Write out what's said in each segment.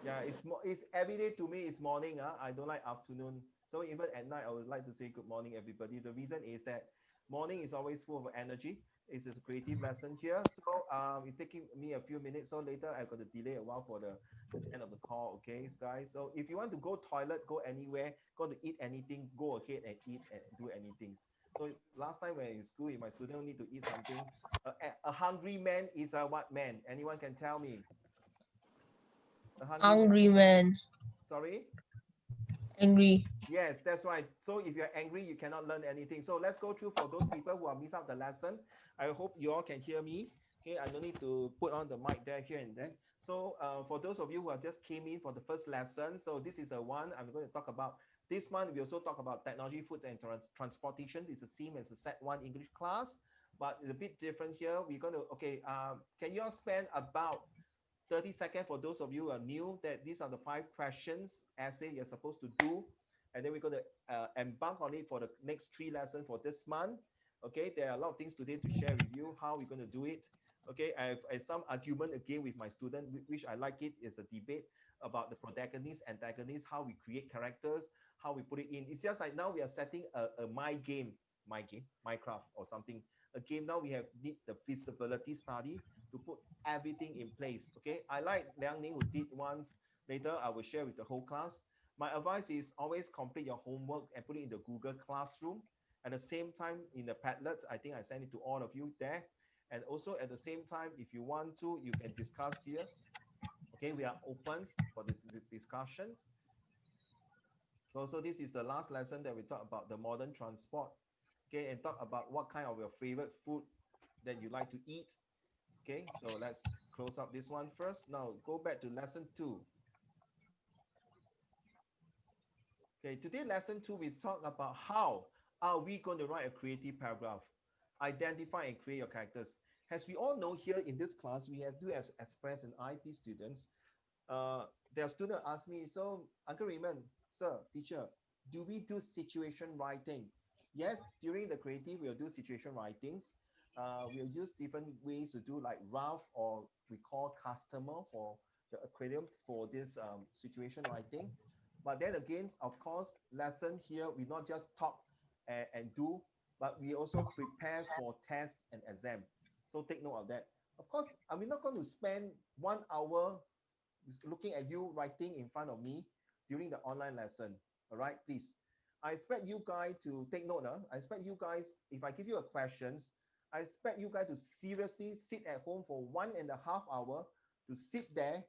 Yeah, it's every day to me. It's morning. I don't like afternoon. So even at night, I would like to say good morning, everybody. The reason is that morning is always full of energy. It's a creative lesson here. So it's taking me a few minutes. So later I've got to delay a while for the end of the call. Okay, guys. So if you want to go toilet, go anywhere, go to eat anything, go ahead and eat and do anything. So last time when in school, if my student need to eat something, a hungry man is a what man? Anyone can tell me? A hungry man. Hungry man. Sorry? Angry. Yes, that's right. So if you're angry, you cannot learn anything. So let's go through for those people who have missed out the lesson. I hope you all can hear me. Okay, I don't need to put on the mic there, here and there. So for those of you who have just came in for the first lesson, so this is a one I'm going to talk about. This month, we also talk about technology, food, and transportation. It's the same as the set one English class, but it's a bit different here. We're going to, okay, can you all spend about 30 seconds for those of you who are new, that these are the 5 questions essay you're supposed to do, and then we're going to embark on it for the next 3 lessons for this month. Okay, there are a lot of things today to share with you how we're going to do it. Okay, I have some argument again with my student, which I like. It is a debate about the protagonist, antagonist, how we create characters, how we put it in. It's just like now we are setting a Minecraft or something, a game. Now we have need the feasibility study to put everything in place. Okay, I like Liang Ning who did once. Later I will share with the whole class. My advice is always complete your homework and put it in the Google Classroom. At the same time, in the Padlet, I think I sent it to all of you there. And also at the same time, if you want to, you can discuss here. Okay, we are open for the discussions. So this is the last lesson that we talk about the modern transport. Okay, and talk about what kind of your favorite food that you like to eat. Okay, so let's close up this one first. Now go back to lesson 2. Okay, today lesson 2, we talk about how are we going to write a creative paragraph, identify and create your characters. As we all know here in this class, we have express and IP students. Their student asked me, so Uncle Raymond, sir, teacher, do we do situation writing? Yes, during the creative, we'll do situation writings. We'll use different ways to do like rough, or we call customer for the aquariums for this situation writing. But then again, of course, lesson here, we not just talk and do, but we also prepare for test and exam. So take note of that. Of course, I'm not going to spend 1 hour looking at you writing in front of me during the online lesson. All right, please. I expect you guys to take note. I expect you guys, if I give you a questions, I expect you guys to seriously sit at home for 1.5 hours to sit there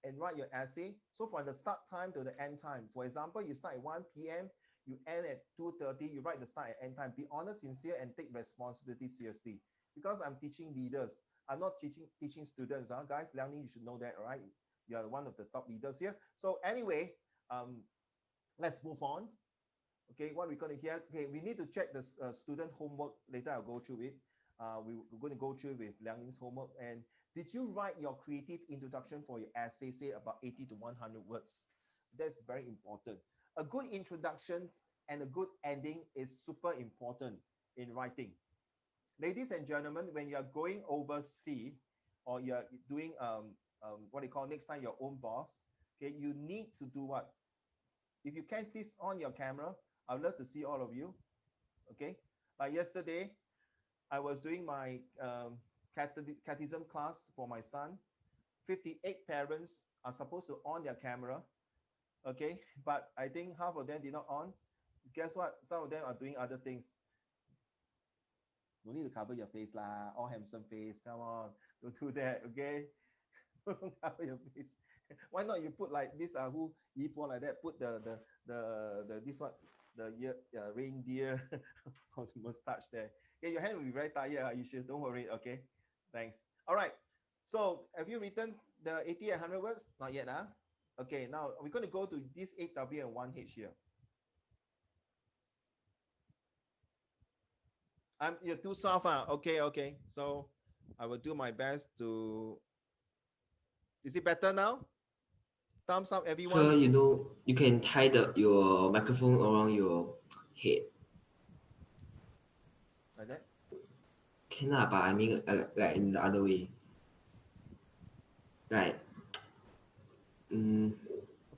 and write your essay. So from the start time to the end time. For example, you start at 1 p.m., you end at 2:30, you write the start and end time. Be honest, sincere, and take responsibility seriously. Because I'm teaching leaders. I'm not teaching students. Guys, Liang Ning, you should know that, right? You are one of the top leaders here. So anyway, let's move on. Okay, what we're going to hear. Okay, we need to check the student homework. Later, I'll go through it. We're going to go through with Liang Ning's homework. And did you write your creative introduction for your essay, say about 80 to 100 words? That's very important. A good introduction and a good ending is super important in writing. Ladies and gentlemen, when you're going overseas or you're doing what do you call next time your own boss, okay, you need to do what? If you can, please on your camera. I'd love to see all of you. Okay, like yesterday, I was doing my catechism class for my son. 58 parents are supposed to on their camera. Okay, but I think half of them did not on. Guess what? Some of them are doing other things. No need to cover your face lah, all handsome face. Come on, don't do that, okay? Don't cover your face. Why not you put like this? Who Yipo like that? Put the this one, the reindeer or the mustache there. Okay, your hand will be very tired. You should don't worry. Okay, thanks. All right. So have you written the 80 and 100 words? Not yet, huh? Okay. Now we're going to go to this 8W and 1H here. You're too soft. Okay, okay. So I will do my best to. Is it better now? Thumbs up, everyone. Sir, you know, you can tie your microphone around your head. Like that? Can lah, but I mean, like in the other way. Like,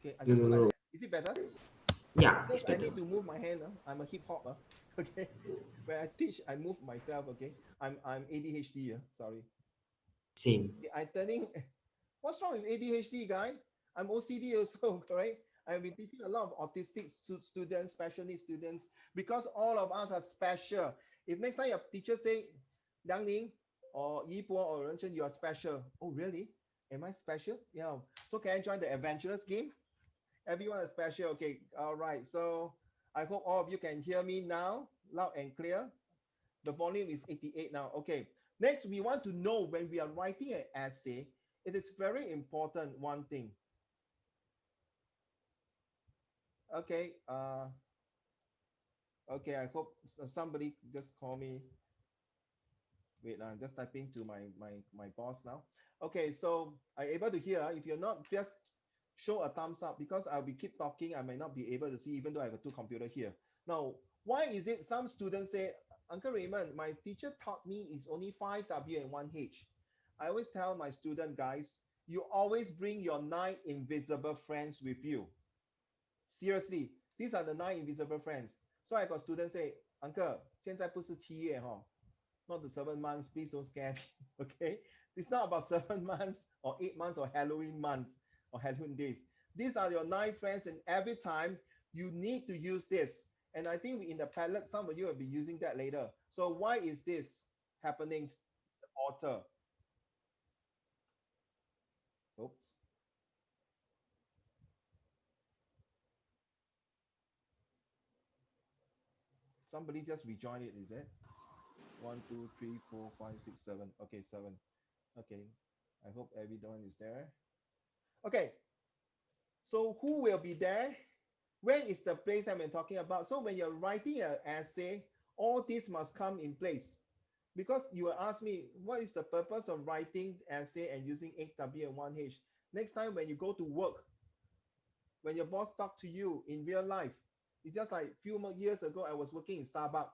Okay, I No, just no, put like no. that. Is it better? Yeah, Because it's I better. need to move my hand. I'm a hip hopper. Okay. When I teach, I move myself. Okay. I'm ADHD. Sorry. Same. Okay, I turning. What's wrong with ADHD, guy? I'm OCD also, correct? I've been teaching a lot of autistic students, special needs students, because all of us are special. If next time your teacher say, Liang Ning or Yi Po or Ren Chen, you are special. Oh, really? Am I special? Yeah. So can I join the adventurous game? Everyone is special. Okay. All right. So I hope all of you can hear me now, loud and clear. The volume is 88 now. Okay. Next, we want to know when we are writing an essay, it is very important one thing. Okay. Okay. I hope somebody just call me. Wait, I'm just typing to my boss now. Okay. So are you able to hear? If you're not, just show a thumbs up because I'll be keep talking. I may not be able to see even though I have a two computer here. Now, why is it some students say, Uncle Raymond, my teacher taught me it's only 5W and 1H. I always tell my student guys, you always bring your 9 invisible friends with you. Seriously, these are the 9 invisible friends. So I got students say, Uncle, 现在不是7月 not the 7 months, please don't scare me. Okay, it's not about 7 months or 8 months or Halloween months or Halloween days. These are your 9 friends, and every time you need to use this. And I think in the palette, some of you will be using that later. So why is this happening? The author. Oops. Somebody just rejoin it, is it? 1, 2, 3, 4, 5, 6, 7. Okay, 7. Okay. I hope everyone is there. Okay. So who will be there? When is the place I'm talking about? So when you're writing an essay, all this must come in place. Because you will ask me, what is the purpose of writing essay and using 8W and 1H? Next time when you go to work, when your boss talk to you in real life, it's just like a few more years ago, I was working in Starbucks.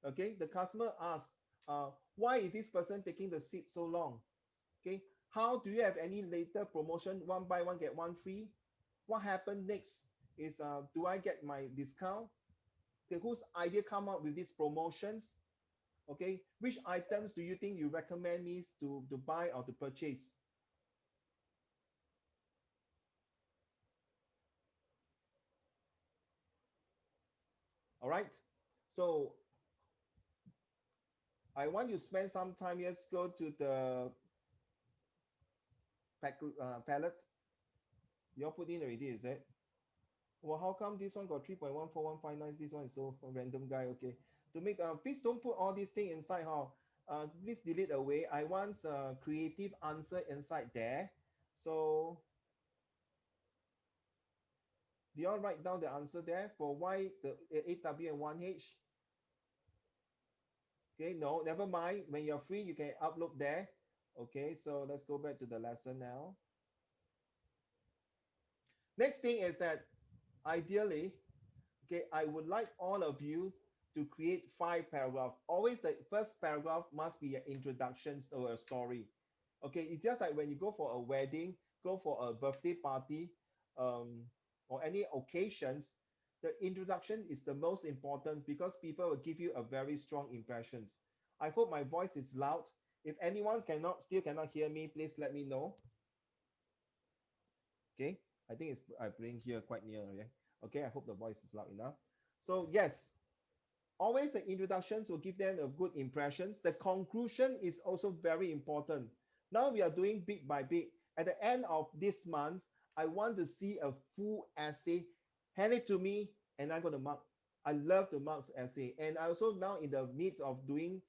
Okay, the customer asks, why is this person taking the seat so long? Okay, how do you have any later promotion? 1 buy 1 get 1 free. What happened next is, do I get my discount? Okay, whose idea come up with these promotions? Okay, which items do you think you recommend me to buy or to purchase? All right, so I want you to spend some time. Let's go to the palette. You all put in already, is it? Well, how come this one got 3.14159? This one is so random guy. Okay, to make please don't put all these things inside. How? Please delete away. I want a creative answer inside there. So do you all write down the answer there for why the 8W and 1H? Okay, no, never mind. When you're free, you can upload there. Okay, so let's go back to the lesson now. Next thing is that ideally, okay, I would like all of you to create 5 paragraphs. Always the first paragraph must be an introduction or a story. Okay, it's just like when you go for a wedding, go for a birthday party, or any occasions, the introduction is the most important because people will give you a very strong impressions. I hope my voice is loud. If anyone still cannot hear me, please let me know. Okay, I think it's I bring here quite near. Okay, I hope the voice is loud enough. So yes, always the introductions will give them a good impressions. The conclusion is also very important. Now we are doing bit by bit. At the end of this month, I want to see a full essay. Hand it to me and I'm going to mark. I love to mark essay. And I also now in the midst of doing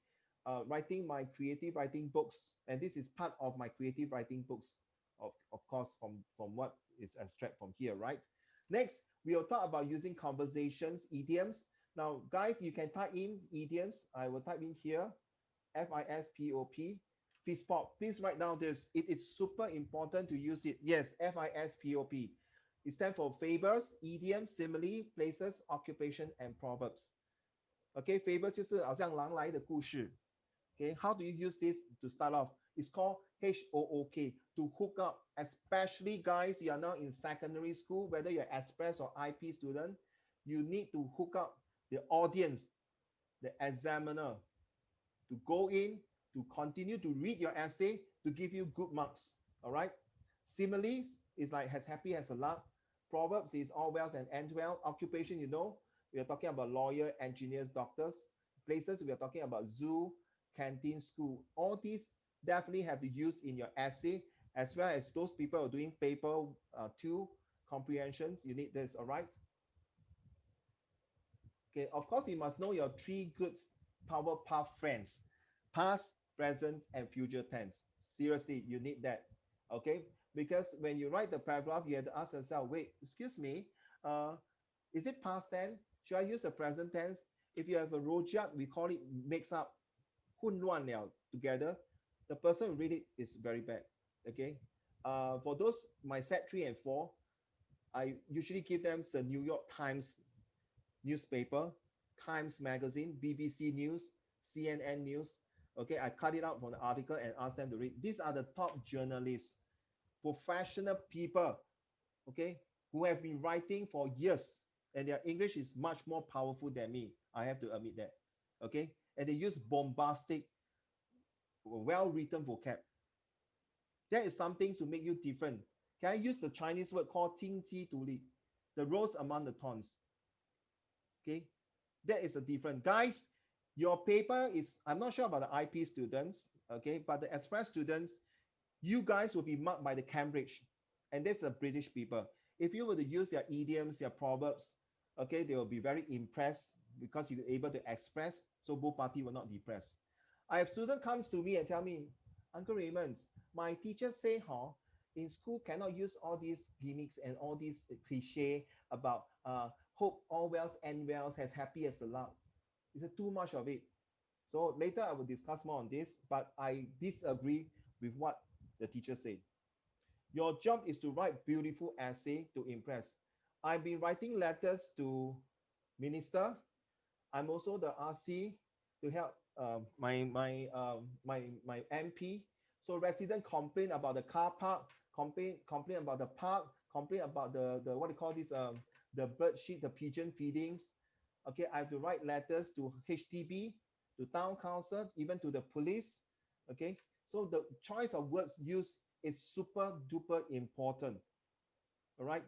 writing my creative writing books. And this is part of my creative writing books, of course, from what is abstract from here, right? Next, we will talk about using conversations, idioms. Now, guys, you can type in idioms. I will type in here, FISPOP. FISPOP. Please write down this. It is super important to use it. Yes, FISPOP. It stands for fables, idioms, simile, places, occupation, and proverbs. Okay, fables 就是好像狼来的故事。Okay, how do you use this to start off? It's called HOOK, to hook up, especially guys, you are now in secondary school, whether you're Express or IP student, you need to hook up the audience, the examiner, to go in, to continue to read your essay, to give you good marks. All right. Similes is like as happy as a lark. Proverbs is all well and end well. Occupation, we are talking about lawyer, engineers, doctors. Places, we are talking about zoo, canteen, school. All these definitely have to use in your essay, as well as those people who are doing paper two comprehensions. You need this, all right? Okay, of course, you must know your three good power path friends: past, present, and future tense. Seriously, you need that. Okay, because when you write the paragraph, you have to ask yourself, wait, excuse me, is it past tense? Should I use the present tense? If you have a rojak, we call it mix up, 混乱了 together. The person who read it is very bad. Okay, for those my set 3 and 4, I usually give them the New York Times newspaper, Times Magazine, BBC News, CNN News. Okay, I cut it out from the article and ask them to read. These are the top journalists, professional people, okay, who have been writing for years, and their English is much more powerful than me. I have to admit that. Okay, and they use bombastic, well-written vocab. That is something to make you different. Can I use the Chinese word called 听机独立, the rose among the thorns? Okay, that is a different. Guys, your paper is, I'm not sure about the IP students, okay, but the Express students, you guys will be marked by the Cambridge, and that's the British people. If you were to use their idioms, their proverbs, okay, they will be very impressed because you're able to express, so both parties will not depress. I have student comes to me and tell me, Uncle Raymond, my teacher say, in school cannot use all these gimmicks and all these cliche about hope all wells end wells, as happy as a lark. It's too much of it. So later I will discuss more on this, but I disagree with what the teacher said. Your job is to write beautiful essay to impress. I've been writing letters to minister. I'm also the RC to help my MP. So resident complain about the car park, complain about the park, complain about the what do you call this the bird shit, the pigeon feedings. Okay, I have to write letters to HDB, to town council, even to the police. Okay, so the choice of words used is super duper important. All right,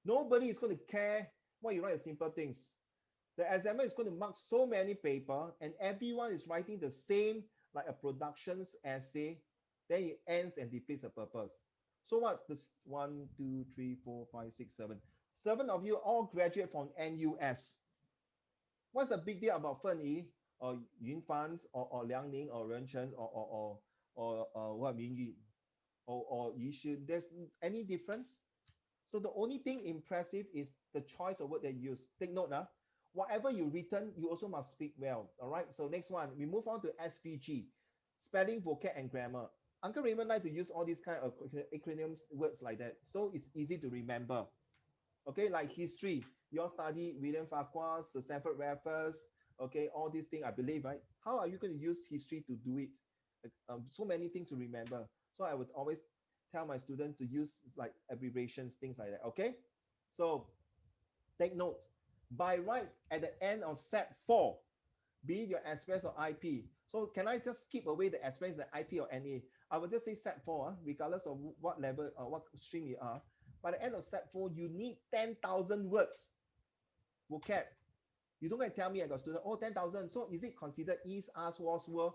nobody is going to care what you write simple things. The examiner is going to mark so many paper, and everyone is writing the same, like a productions essay. Then it ends and defeats the purpose. So what? This 1, 2, 3, 4, 5, 6, 7. 7 of you all graduate from NUS. What's the big deal about Fen Yi or Yun Fans or Liang Ning or Ren Chen or what Ming or Yi Shi? There's any difference? So the only thing impressive is the choice of word they use. Take note, whatever you written, you also must speak well. All right. So next one, we move on to SVG, spelling, vocab, and grammar. Uncle Raymond like to use all these kind of acronyms, words like that, so it's easy to remember. Okay, like history, you all study William Farquhar, Stanford Raffles, okay, all these things, I believe, right? How are you going to use history to do it? So many things to remember. So I would always tell my students to use like abbreviations, things like that. Okay, so take note. By right at the end of set 4, be it your Express or IP. So can I just skip away the Express, the IP, or NA? I will just say set 4, regardless of what level or what stream you are. By the end of set 4, you need 10,000 words vocab. You don't tell me I got student, 10,000. So is it considered East, Ask, Was, Were?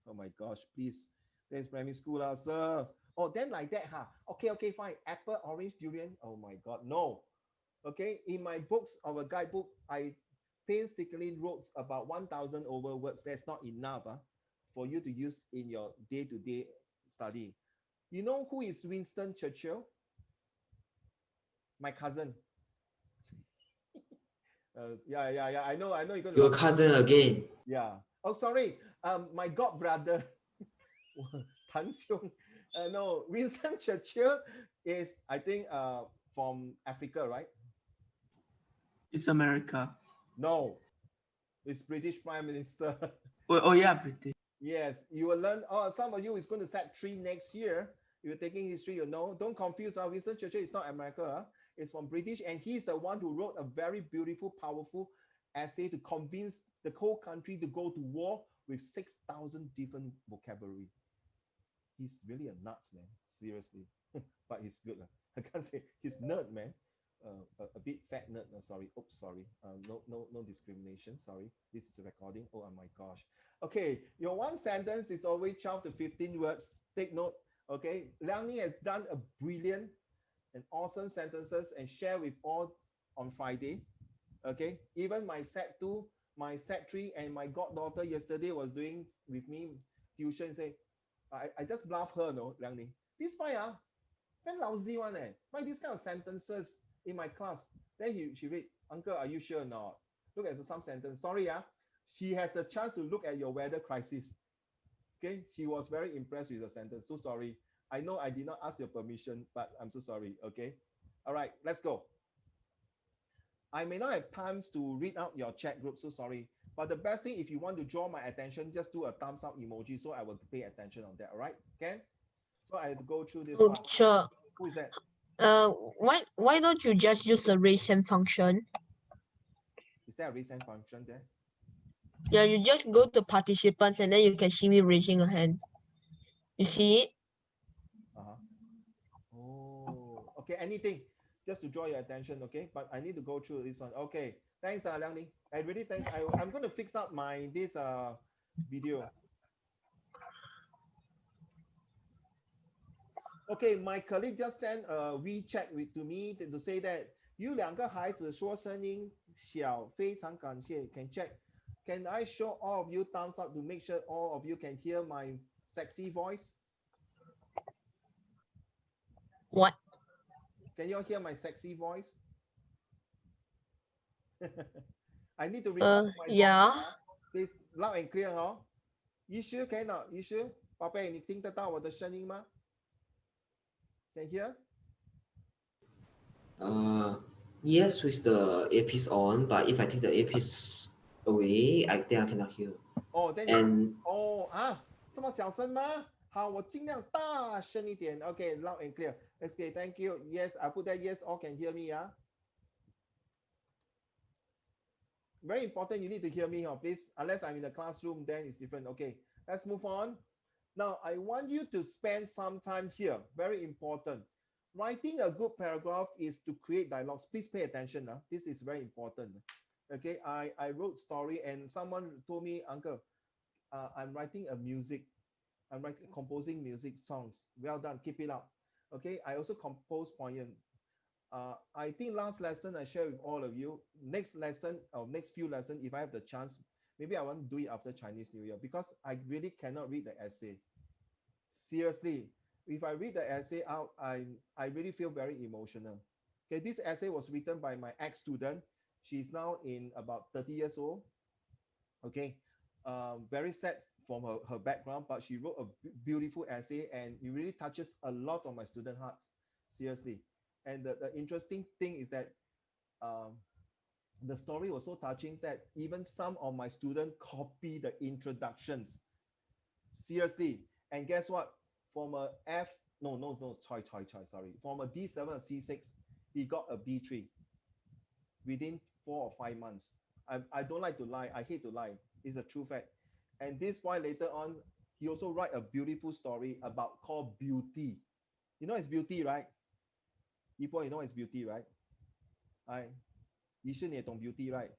Oh my gosh, please. There's primary school, sir. Oh, then like that, Okay, fine. Apple, orange, durian. Oh my God, no. Okay, in my books, our guidebook, I painstakingly wrote about 1,000 over words. That's not enough for you to use in your day-to-day study. You know who is Winston Churchill? My cousin. Yeah. I know. You're going to. Your cousin again. Yeah. Oh, sorry. My god brother, Tan Xiong. No, Winston Churchill is, I think, from Africa, right? It's America. No, it's British Prime Minister. Oh yeah, British. Yes, you will learn. Oh, some of you is going to set 3 next year. If you're taking history, you know. Don't confuse. Winston Churchill is not America. It's from British, and he's the one who wrote a very beautiful, powerful essay to convince the whole country to go to war with 6,000 different vocabulary. He's really a nuts, man. Seriously. But he's good. I can't say he's nerd, man. A bit fat nerd. No, sorry. Oops, sorry. No discrimination. Sorry. This is a recording. Oh my gosh. Okay, your one sentence is always 12 to 15 words. Take note. Okay, Liang has done a brilliant and awesome sentences and share with all on Friday. Okay, even my set 2, my set 3, and my goddaughter yesterday was doing with me tuition. Say, I just bluff her, no, Liang Ni. This fine, very lousy one, write this kind of sentences in my class. Then she read, Uncle, are you sure or not? Look at some sentence. Sorry, she has the chance to look at your weather crisis. Okay, she was very impressed with the sentence. So sorry. I know I did not ask your permission, but I'm so sorry. Okay. All right, let's go. I may not have times to read out your chat group, so sorry. But the best thing, if you want to draw my attention, just do a thumbs up emoji so I will pay attention on that. All right, Ken? So I have to go through this one. Sure. Who is that? Why don't you just use the raise hand function? Is there a raise hand function there? Yeah, you just go to participants and then you can see me raising a hand. You see it? Oh, okay. Anything just to draw your attention, okay? But I need to go through this one. Okay. Thanks, Liang Ning. I really thanks. I'm going to fix up my this video. Okay, my colleague just sent a WeChat to me to say that you 两个孩子说声音小，非常感谢。Can check. Can I show all of you thumbs up to make sure all of you can hear my sexy voice? What? Can you all hear my sexy voice? I need to record my yeah. voice. Please loud and clear, oh. You sure? 可以吗？ You sure? 宝贝，你听得到我的声音吗？ Can hear? Yes, with the earpiece on, but if I take the earpiece away, I think I cannot hear. Oh, then And 这么小声吗？好，我尽量大声一点。Okay, loud and clear. Okay, thank you. Yes, I put that yes, all can hear me, Very important, you need to hear me, please. Unless I'm in the classroom, then it's different. Okay, let's move on. Now, I want you to spend some time here. Very important. Writing a good paragraph is to create dialogues. Please pay attention. This is very important. Okay, I wrote story and someone told me, Uncle, I'm writing a music. I'm composing music songs. Well done. Keep it up. Okay, I also compose poem. I think last lesson I shared with all of you. Next lesson or next few lessons, if I have the chance, maybe I want to do it after Chinese New Year because I really cannot read the essay. Seriously, if I read the essay out, I really feel very emotional. Okay, this essay was written by my ex-student. She's now in about 30 years old. Okay, very sad from her background, but she wrote a beautiful essay and it really touches a lot of my student hearts. Seriously. And the interesting thing is that the story was so touching that even some of my students copy the introductions. Seriously. And guess what? From a sorry. From a D7 or C6, he got a B3 within 4 or 5 months. I don't like to lie. I hate to lie. It's a true fact. And this why later on, he also write a beautiful story about called Beauty. You know it's Beauty, right? People, you know it's Beauty, right? You should know Beauty, right?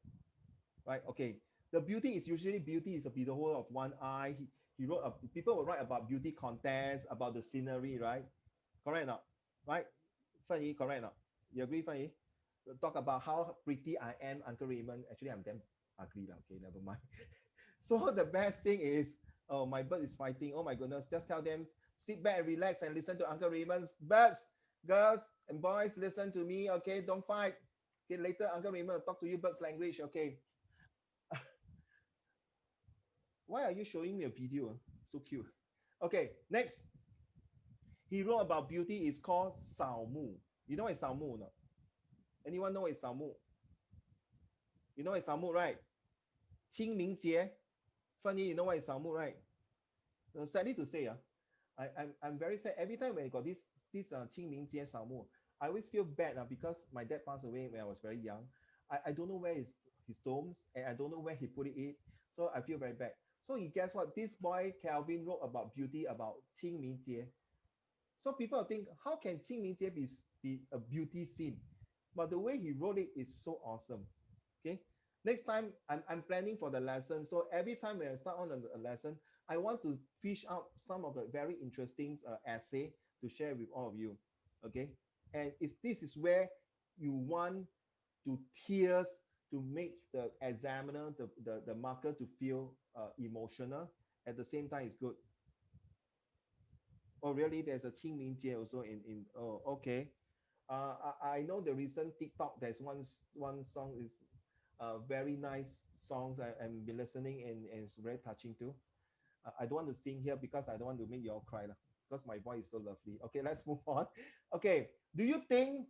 Right, okay. The beauty is usually beauty is a whole of one eye. He wrote, people will write about beauty contests, about the scenery, right? Correct or not? Right? Fan Yi, correct or not? You agree, Fan Yi? We'll talk about how pretty I am, Uncle Raymond. Actually, I'm damn ugly. Okay, never mind. So the best thing is, oh, my bird is fighting. Oh my goodness. Just tell them, sit back and relax and listen to Uncle Raymond's birds. Girls and boys, listen to me, okay? Don't fight. Okay, later Uncle Raymond will talk to you birds language, okay? Why are you showing me a video? So cute. Okay, next. He wrote about beauty. It's called Sao Mu. You know what is Sao Mu or not? Anyone know what is Sao Mu? You know what is Sao Mu, right? 清明节. Funny, you know what is Sao Mu, right? Sadly to say, I'm very sad. Every time when I got this 清明节扫墓, I always feel bad because my dad passed away when I was very young. I don't know where his tombs, and I don't know where he put it in. So I feel very bad. So you guess what? This boy Calvin wrote about beauty about 清明节. So people think, how can 清明节 be a beauty scene? But the way he wrote it is so awesome. Okay. Next time I'm planning for the lesson. So every time when I start on a lesson, I want to fish out some of the very interesting essay to share with all of you. Okay. And this is where you want to tears to make the examiner, the marker to feel emotional. At the same time, it's good. Oh, really? There's a 清明节 also in oh, okay. I know the recent TikTok, there's one song is very nice songs I'm been listening and it's very touching too. I don't want to sing here because I don't want to make you all cry because my voice is so lovely. Okay, let's move on. Okay, do you think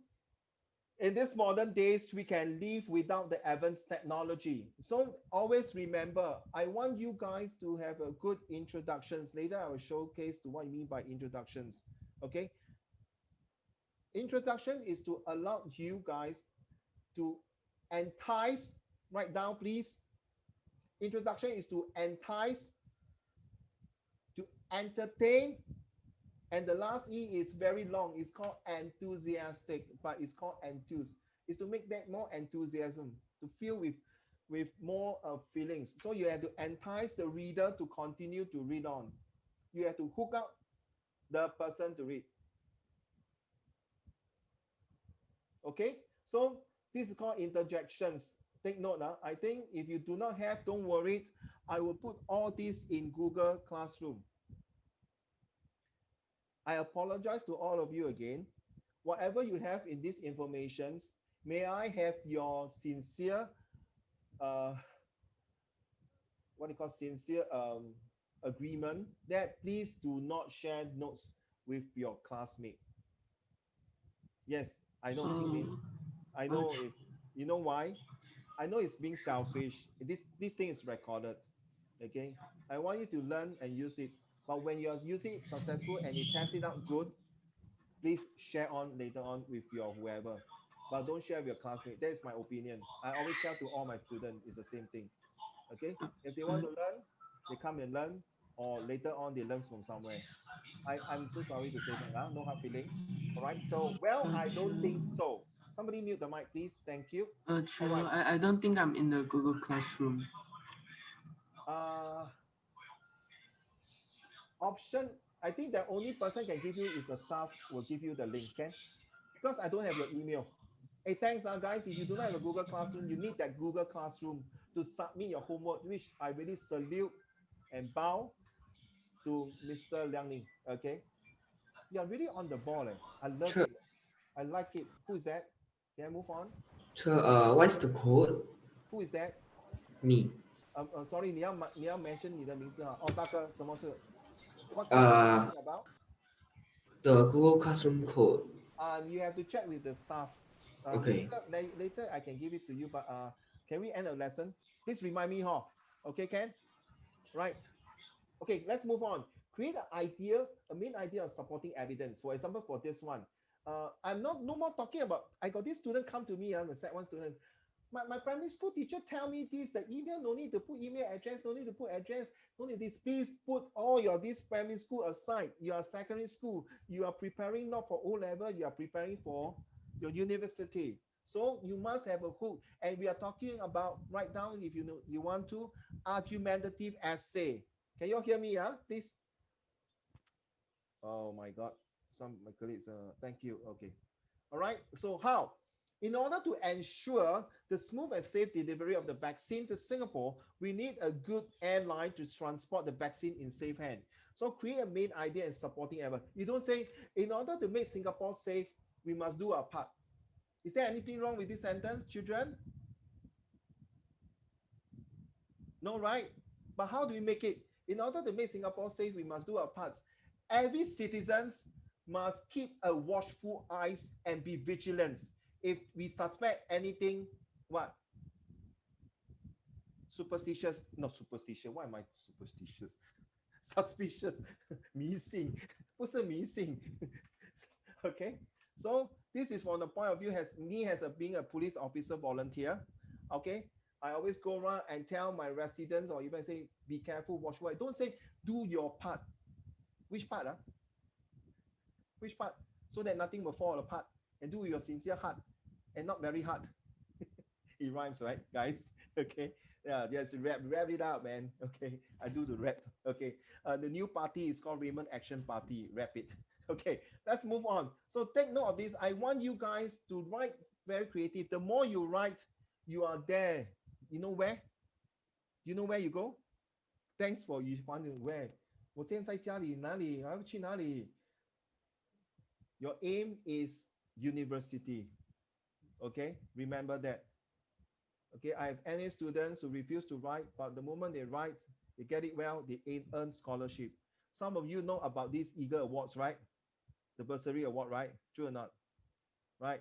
in this modern days we can live without the advanced technology? So always remember, I want you guys to have a good introductions. Later I will showcase to what I mean by introductions. Okay, introduction is to allow you guys to entice. Write down please. Introduction is to entice, to entertain, and the last E is very long. It's called enthusiastic, but it's called enthuse. It's to make that more enthusiasm, to feel with more feelings. So you have to entice the reader to continue to read on. You have to hook up the person to read. Okay, so this is called interjections. Take note now. I think if you do not have, don't worry. I will put all this in Google Classroom. I apologize to all of you again. Whatever you have in these informations, may I have your sincere, sincere agreement that please do not share notes with your classmate. Yes, I know, Qingmin. I know it's, you know why? I know it's being selfish. This thing is recorded. Okay. I want you to learn and use it. But when you're using it successful and you test it out good, please share on later on with your whoever. But don't share with your classmate. That is my opinion. I always tell to all my students it's the same thing. Okay. If they want to learn, they come and learn, or later on they learn from somewhere. I'm so sorry to say that. No hard feeling. All right. So, well, I don't think so. Somebody mute the mic, please. Thank you. All right. I don't think I'm in the Google Classroom. Option, I think the only person can give you is the staff will give you the link, okay? Because I don't have your email. Hey, thanks, guys. If you do not have a Google Classroom, you need that Google Classroom to submit your homework, which I really salute and bow to Mr. Liang Ning, okay? You're really on the ball. I love Sure. it. I like it. Who is that? Can I move on? Sure. What's the code? Who is that? Me. Sorry, 你要 mention 你的名字哈。哦，大哥，什么事？ What class are you Uh, talking about? the Google Classroom code. You have to check with the staff. Okay. Later I can give it to you, but can we end a lesson? Please remind me, huh? Okay, Ken? Right. Okay, let's move on. Create a main idea of supporting evidence. For example, for this one, I'm no more talking about, I got this student come to me, the Sec1 student. My primary school teacher tell me this, the email, no need to put email address, no need to put address, no need this. Please put all your this primary school aside. You are secondary school. You are preparing not for O-level, you are preparing for your university. So you must have a hook. And we are talking about, write down if you know you want to, argumentative essay. Can you all hear me? Please. Oh my God. Some of my colleagues, thank you. Okay. All right. So how? In order to ensure the smooth and safe delivery of the vaccine to Singapore, we need a good airline to transport the vaccine in safe hand. So create a main idea and supporting ever. You don't say, in order to make Singapore safe, we must do our part. Is there anything wrong with this sentence, children? No, right? But how do we make it? In order to make Singapore safe, we must do our parts. Every citizen must keep a watchful eyes and be vigilant. If we suspect anything, what? Superstitious, not superstitious. Why am I superstitious? suspicious 迷信不是迷信 okay, so this is from the point of view as me as being a police officer volunteer. Okay, I always go around and tell my residents or even say be careful, watch what. Don't say do your part. Which part? Which part? So that nothing will fall apart, and do your sincere heart and not very hard. It rhymes, right, guys? Okay, yeah, just wrap it up, man. Okay, I do the rap. Okay, the new party is called Raymond Action Party. Wrap it. Okay, let's move on. So take note of this. I want you guys to write very creative. The more you write, you are there. You know where? You know where you go? Thanks for you finding where. 我今天在家里哪里？我要去哪里？ Your aim is university. Okay, remember that. Okay, I have any students who refuse to write, but the moment they write, they get it well, they earn scholarship. Some of you know about these Eagle Awards, right? The bursary award, right? True or not? Right?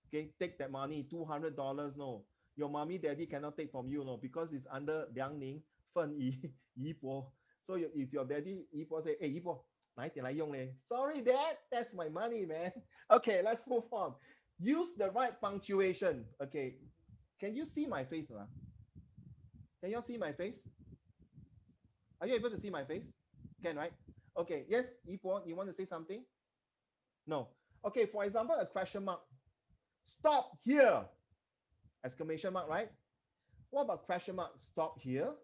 Okay, take that money, $200. No, your mommy, daddy cannot take from you, no, because it's under Liang Ning, Fen Yi Po. So if your daddy Yi Po say, hey, Yi Po, 拿一点来用嘞. Sorry, dad, that's my money, man. Okay, let's move on. Use the right punctuation. Okay, can you see my face? Can you see my face? Are you able to see my face? Can, right? Okay, yes, Yi Po, you want to say something? No. Okay, for example, a question mark. Stop here! Exclamation mark, right? What about question mark? Stop here.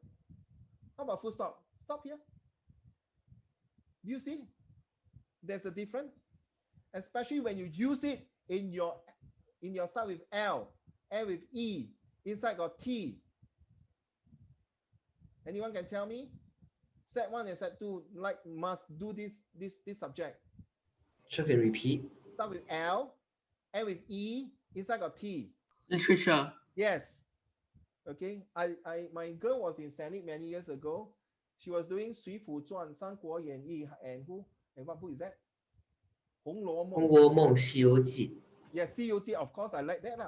How about full stop? Stop here. Do you see? There's a difference, especially when you use it in your start with L with E, inside got T. Anyone can tell me? Set 1 and set 2 like must do this subject. Sure, can repeat. Start with L, end with E, inside got T. Literature. Yes. Okay. My girl was in Senate many years ago. She was doing 水浒传, 三国演义 and who? And what book is that? 红楼梦.红楼梦西游记. Yes, CUT, of course, I like that.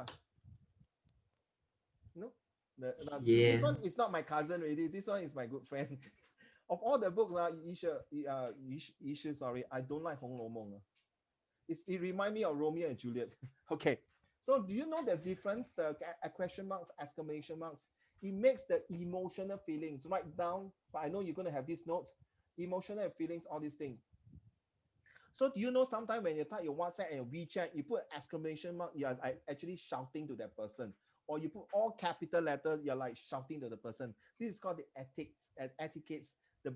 No? Yeah. This one is not my cousin really. This one is my good friend. Of all the books, sorry, I don't like 红楼梦. It reminds me of Romeo and Juliet. Okay. So do you know the difference? The question marks, exclamation marks. It makes the emotional feelings. Write down. But I know you're going to have these notes. Emotional feelings, all these things. So do you know sometimes when you type your WhatsApp and WeChat, you put exclamation mark, you are actually shouting to that person. Or you put all capital letters, you're like shouting to the person. This is called the etiquettes, the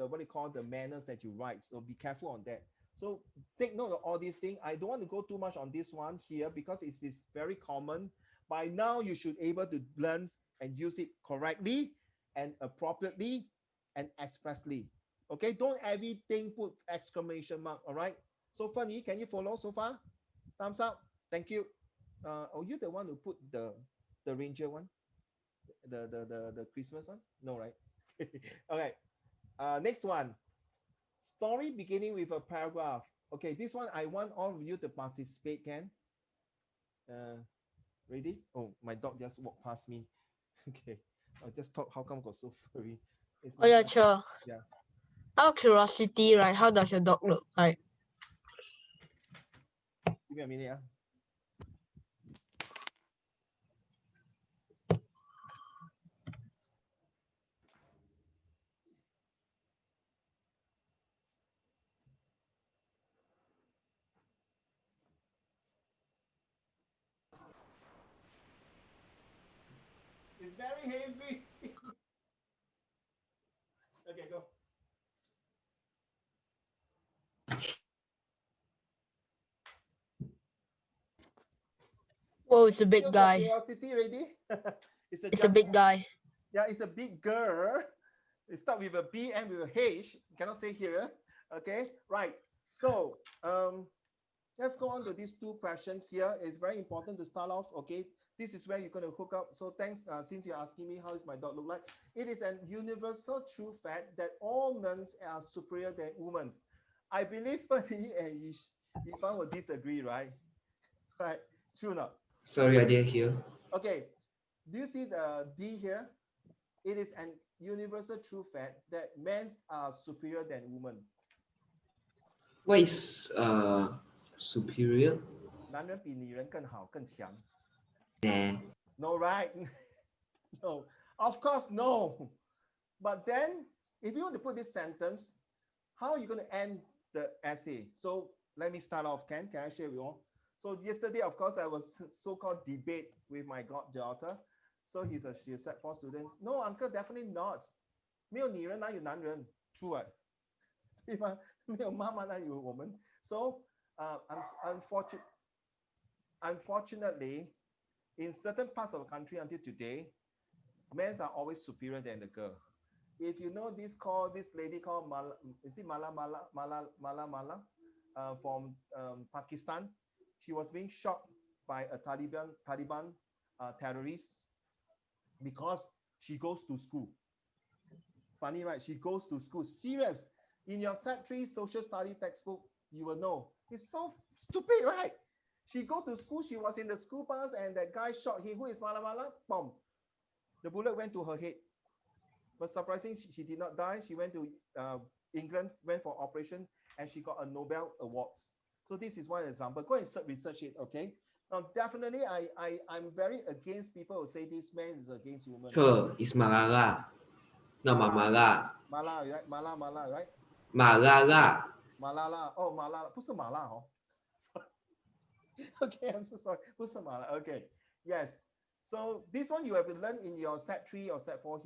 what they call the manners that you write. So be careful on that. So take note of all these things. I don't want to go too much on this one here because it is very common. By now, you should be able to learn and use it correctly and appropriately and expressly. Okay, don't everything put exclamation mark. All right. So funny, can you follow so far? Thumbs up. Thank you. Are you the one who put the ranger one? The Christmas one? No, right? Okay. Next one. Story beginning with a paragraph. Okay, this one I want all of you to participate. Can? Ready? Oh, my dog just walked past me. Okay, I'll just talk. How come got so furry? Oh yeah, sure. Yeah. Out of curiosity, right? How does your dog look like? Give me a minute. It's very heavy. Okay, go. Whoa, it's a big guy. Curiosity ready? It's a big guy. Yeah, it's a big girl. It starts with a B and with a H. Cannot say here. Okay, right. So let's go on to these two questions here. It's very important to start off. Okay, this is where you're going to hook up. So thanks, since you're asking me how is my dog look like, it is a universal true fact that all men are superior than women. I believe Fanny and Yifan will disagree, right? Right? True or not? Sorry, I didn't hear. Okay. Do you see the D here? It is an universal true fact that men are superior than women? What is superior? 男人比女人更好更强。 Nah. No, right? No, of course no. But then, if you want to put this sentence, how are you going to end the essay? So let me start off. Can I share with you all? So yesterday, of course, I was so-called debate with my goddaughter. So she said 4 students. No, uncle, definitely not. 没有女人哪有男人 True 啊，对吗？没有妈妈哪有我们 So unfortunately, in certain parts of the country until today, men are always superior than the girl. If you know this lady called Mala from Pakistan, she was being shot by a Taliban terrorist because she goes to school. Funny, right? She goes to school. Serious. In your Set 3 social study textbook, you will know. It's so stupid, right? She go to school. She was in the school bus, and that guy shot him. Who is Mala? Boom. The bullet went to her head. But surprisingly, she did not die. She went to England, went for operation, and she got a Nobel Award. So this is one example. Go and research it, okay? Now, definitely, I'm very against people who say this man is against women. Sure, it's Malala. No, Mamala. Mala, right? Mala, right? Malala. Malala. Oh, Malala. 不是麻辣, oh. Okay, I'm so sorry. 不是麻辣. Okay. Yes. So this one you have to learn in your Set 3 or Set 4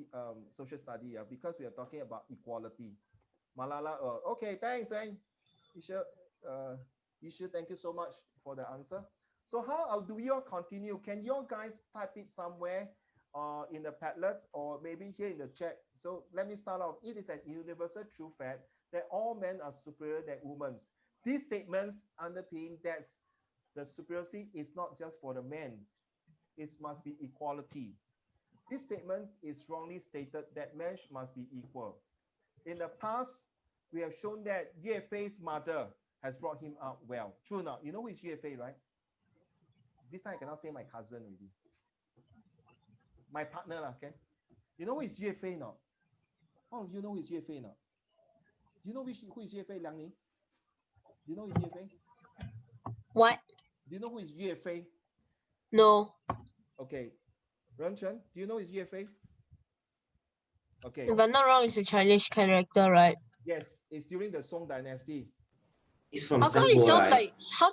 social study, because we are talking about equality. Malala. Okay, thanks, Isha, thank you so much for the answer. So how do you all continue? Can you guys type it somewhere in the Padlet or maybe here in the chat? So let me start off. It is an universal true fact that all men are superior than women. These statements underpin that the superiority is not just for the men. It must be equality. This statement is wrongly stated that men must be equal. In the past, we have shown that Yue Fei's mother has brought him up well. True or not? You know who is Yue Fei, right? This time I cannot say my cousin really. My partner, okay? You know who is Yue Fei now? All of you know who is Yue Fei now? Do you know who is Yue Fei, Liang Ning? Do you know who is Yue Fei? What? Do you know who is Yue Fei? No. Okay. Ren Chen, do you know who is Yue Fei? Okay. If I'm not wrong, it's a Chinese character, right? Yes, it's during the Song Dynasty. It's from How come it Singapore, sounds right?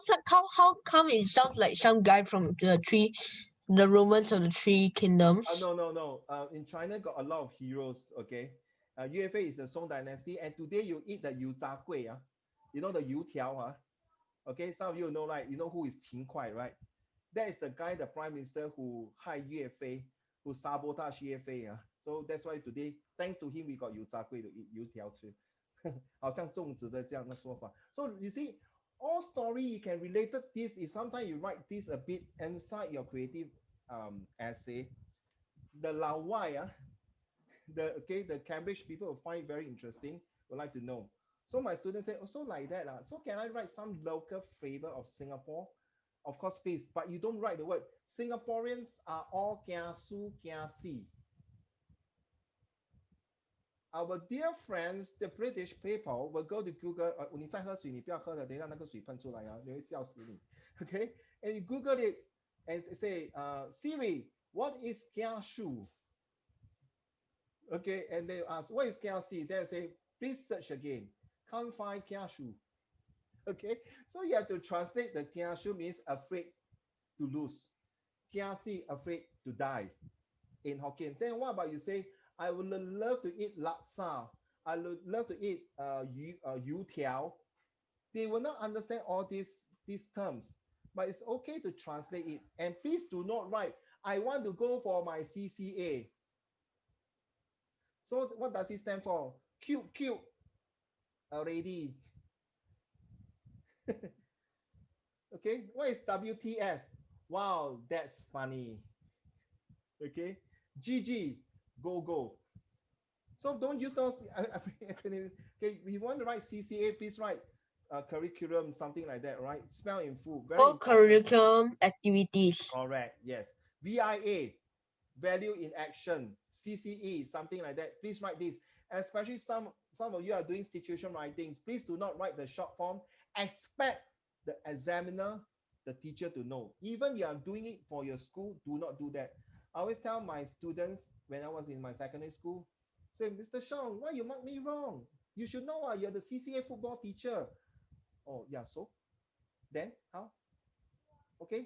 like how come it sounds like some guy from the Romans of the Three Kingdoms? No. In China, got a lot of heroes. Okay, Yue Fei is the Song Dynasty, and today you eat the yu zha gui. You know the yu tiao. Okay, some of you know, right? You know who is Qin Kuai, right? That is the guy, the prime minister who hired Yue Fei, who sabotaged Yue Fei. So that's why today, thanks to him, we got yu zha gui to eat yu tiao too. 好像粽子的这样的说法. So you see, all story you can relate this. If sometimes you write this a bit inside your creative essay, the Lao Wai, the Cambridge people will find it very interesting. Would like to know. So my students say, also like that. So can I write some local flavor of Singapore? Of course, please, but you don't write the word. Singaporeans are all kia su kia si. Our dear friends, the British people will go to Google. 你再喝水，你不要喝了，等一下那个水喷出来啊，你会笑死你。Okay, and you Google it and say, Siri, what is kiashu? Okay, and they ask, what is kiasi? They say, please search again. Can't find kiashu. Okay, so you have to translate the kiashu means afraid to lose. Kiasi, afraid to die in Hokkien. Then what about you say, I would love to eat laksa. I would love to eat yu tiao. They will not understand all these terms, but it's okay to translate it. And please do not write, I want to go for my CCA. So what does it stand for? Cute already. Okay, what is WTF? Wow, that's funny. Okay, GG. Go. So don't use those. Okay, if you want to write CCA, please write curriculum, something like that, right? Spell in full. Co-curriculum activities. Correct. Yes. VIA, value in action. CCE, something like that. Please write this. Especially some of you are doing situation writings. Please do not write the short form. Expect the examiner, the teacher to know. Even you are doing it for your school, do not do that. I always tell my students when I was in my secondary school, say, Mr. Sean, why you mark me wrong? You should know you're the CCA football teacher. Oh, yeah, so? Then how? Okay?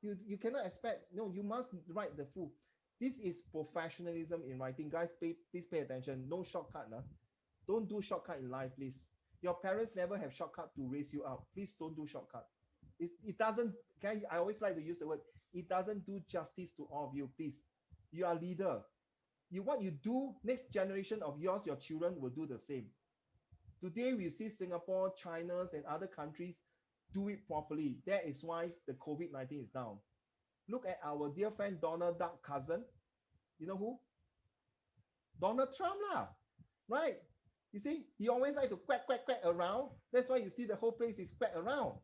You cannot expect, no, you must write the full. This is professionalism in writing. Guys, please pay attention. No shortcut. Don't do shortcut in life, please. Your parents never have shortcut to raise you up. Please don't do shortcut. It doesn't, okay? I always like to use the word, it doesn't do justice to all of you, please. You are leader. What you do, next generation of yours, your children will do the same. Today, we see Singapore, China, and other countries do it properly. That is why the COVID-19 is down. Look at our dear friend Donald Duck cousin. You know who? Donald Trump lah, right? You see, he always like to quack around. That's why you see the whole place is quack around.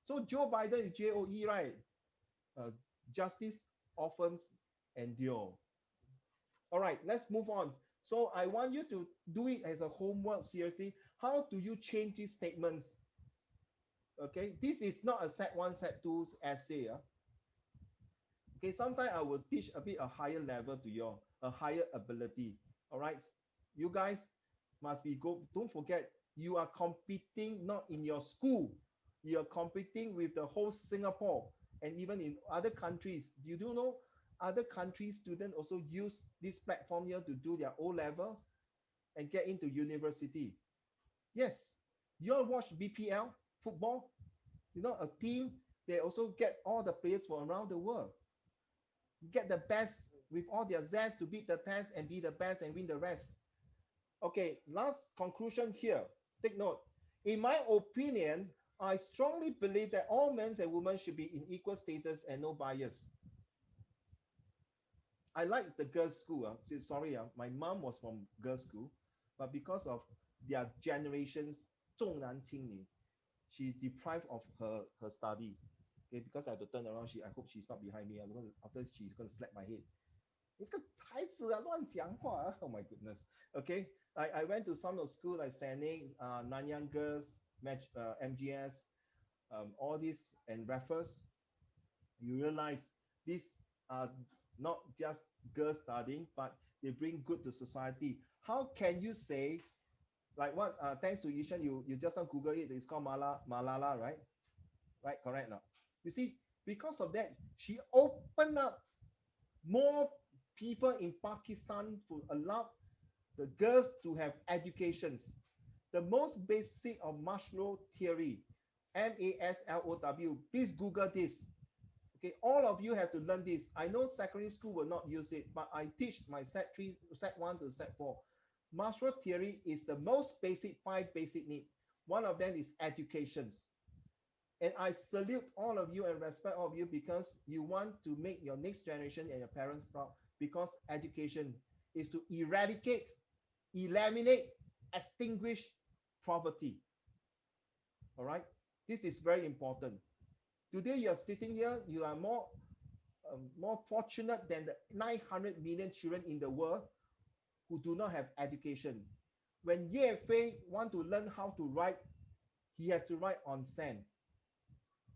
So Joe Biden is JOE, right? Justice often endure. All right, let's move on. So I want you to do it as a homework seriously. How do you change these statements? Okay, this is not a set 1, set 2's essay. Okay, sometimes I will teach a bit a higher level to you, a higher ability. All right, you guys must be go. Don't forget, you are competing not in your school. You are competing with the whole Singapore and even in other countries. You do know other countries' students also use this platform here to do their O levels and get into university. Yes, you all watch BPL football. You know, a team, they also get all the players from around the world. Get the best with all their zest to beat the test and be the best and win the rest. Okay, last conclusion here. Take note. In my opinion, I strongly believe that all men and women should be in equal status and no bias. I like the girls' school. Sorry, my mom was from girls' school, but because of their generations, 重男轻女, she deprived of her study. Okay, because I have to turn around, I hope she's not behind me. After she's going to slap my head. Oh my goodness. Okay, I went to some of school like Sanik, Nanyang Girls, MGS, all this and Raffles. You realize these are not just girls studying, but they bring good to society. How can you say, like what, thanks to Yishan, you just not Google it, it's called Malala, right? Right, correct now. You see, because of that, she opened up more people in Pakistan to allow the girls to have educations. The most basic of Maslow theory, MASLOW, please Google this. Okay, all of you have to learn this. I know secondary school will not use it, but I teach my set 3, set 1 to set 4. Maslow theory is the most basic, 5 basic needs. One of them is educations. And I salute all of you and respect all of you because you want to make your next generation and your parents proud, because education is to eradicate, eliminate, extinguish poverty. All right, this is very important. Today you are sitting here, you are more fortunate than the 900 million children in the world who do not have education. When Ye Fei want to learn how to write, he has to write on sand.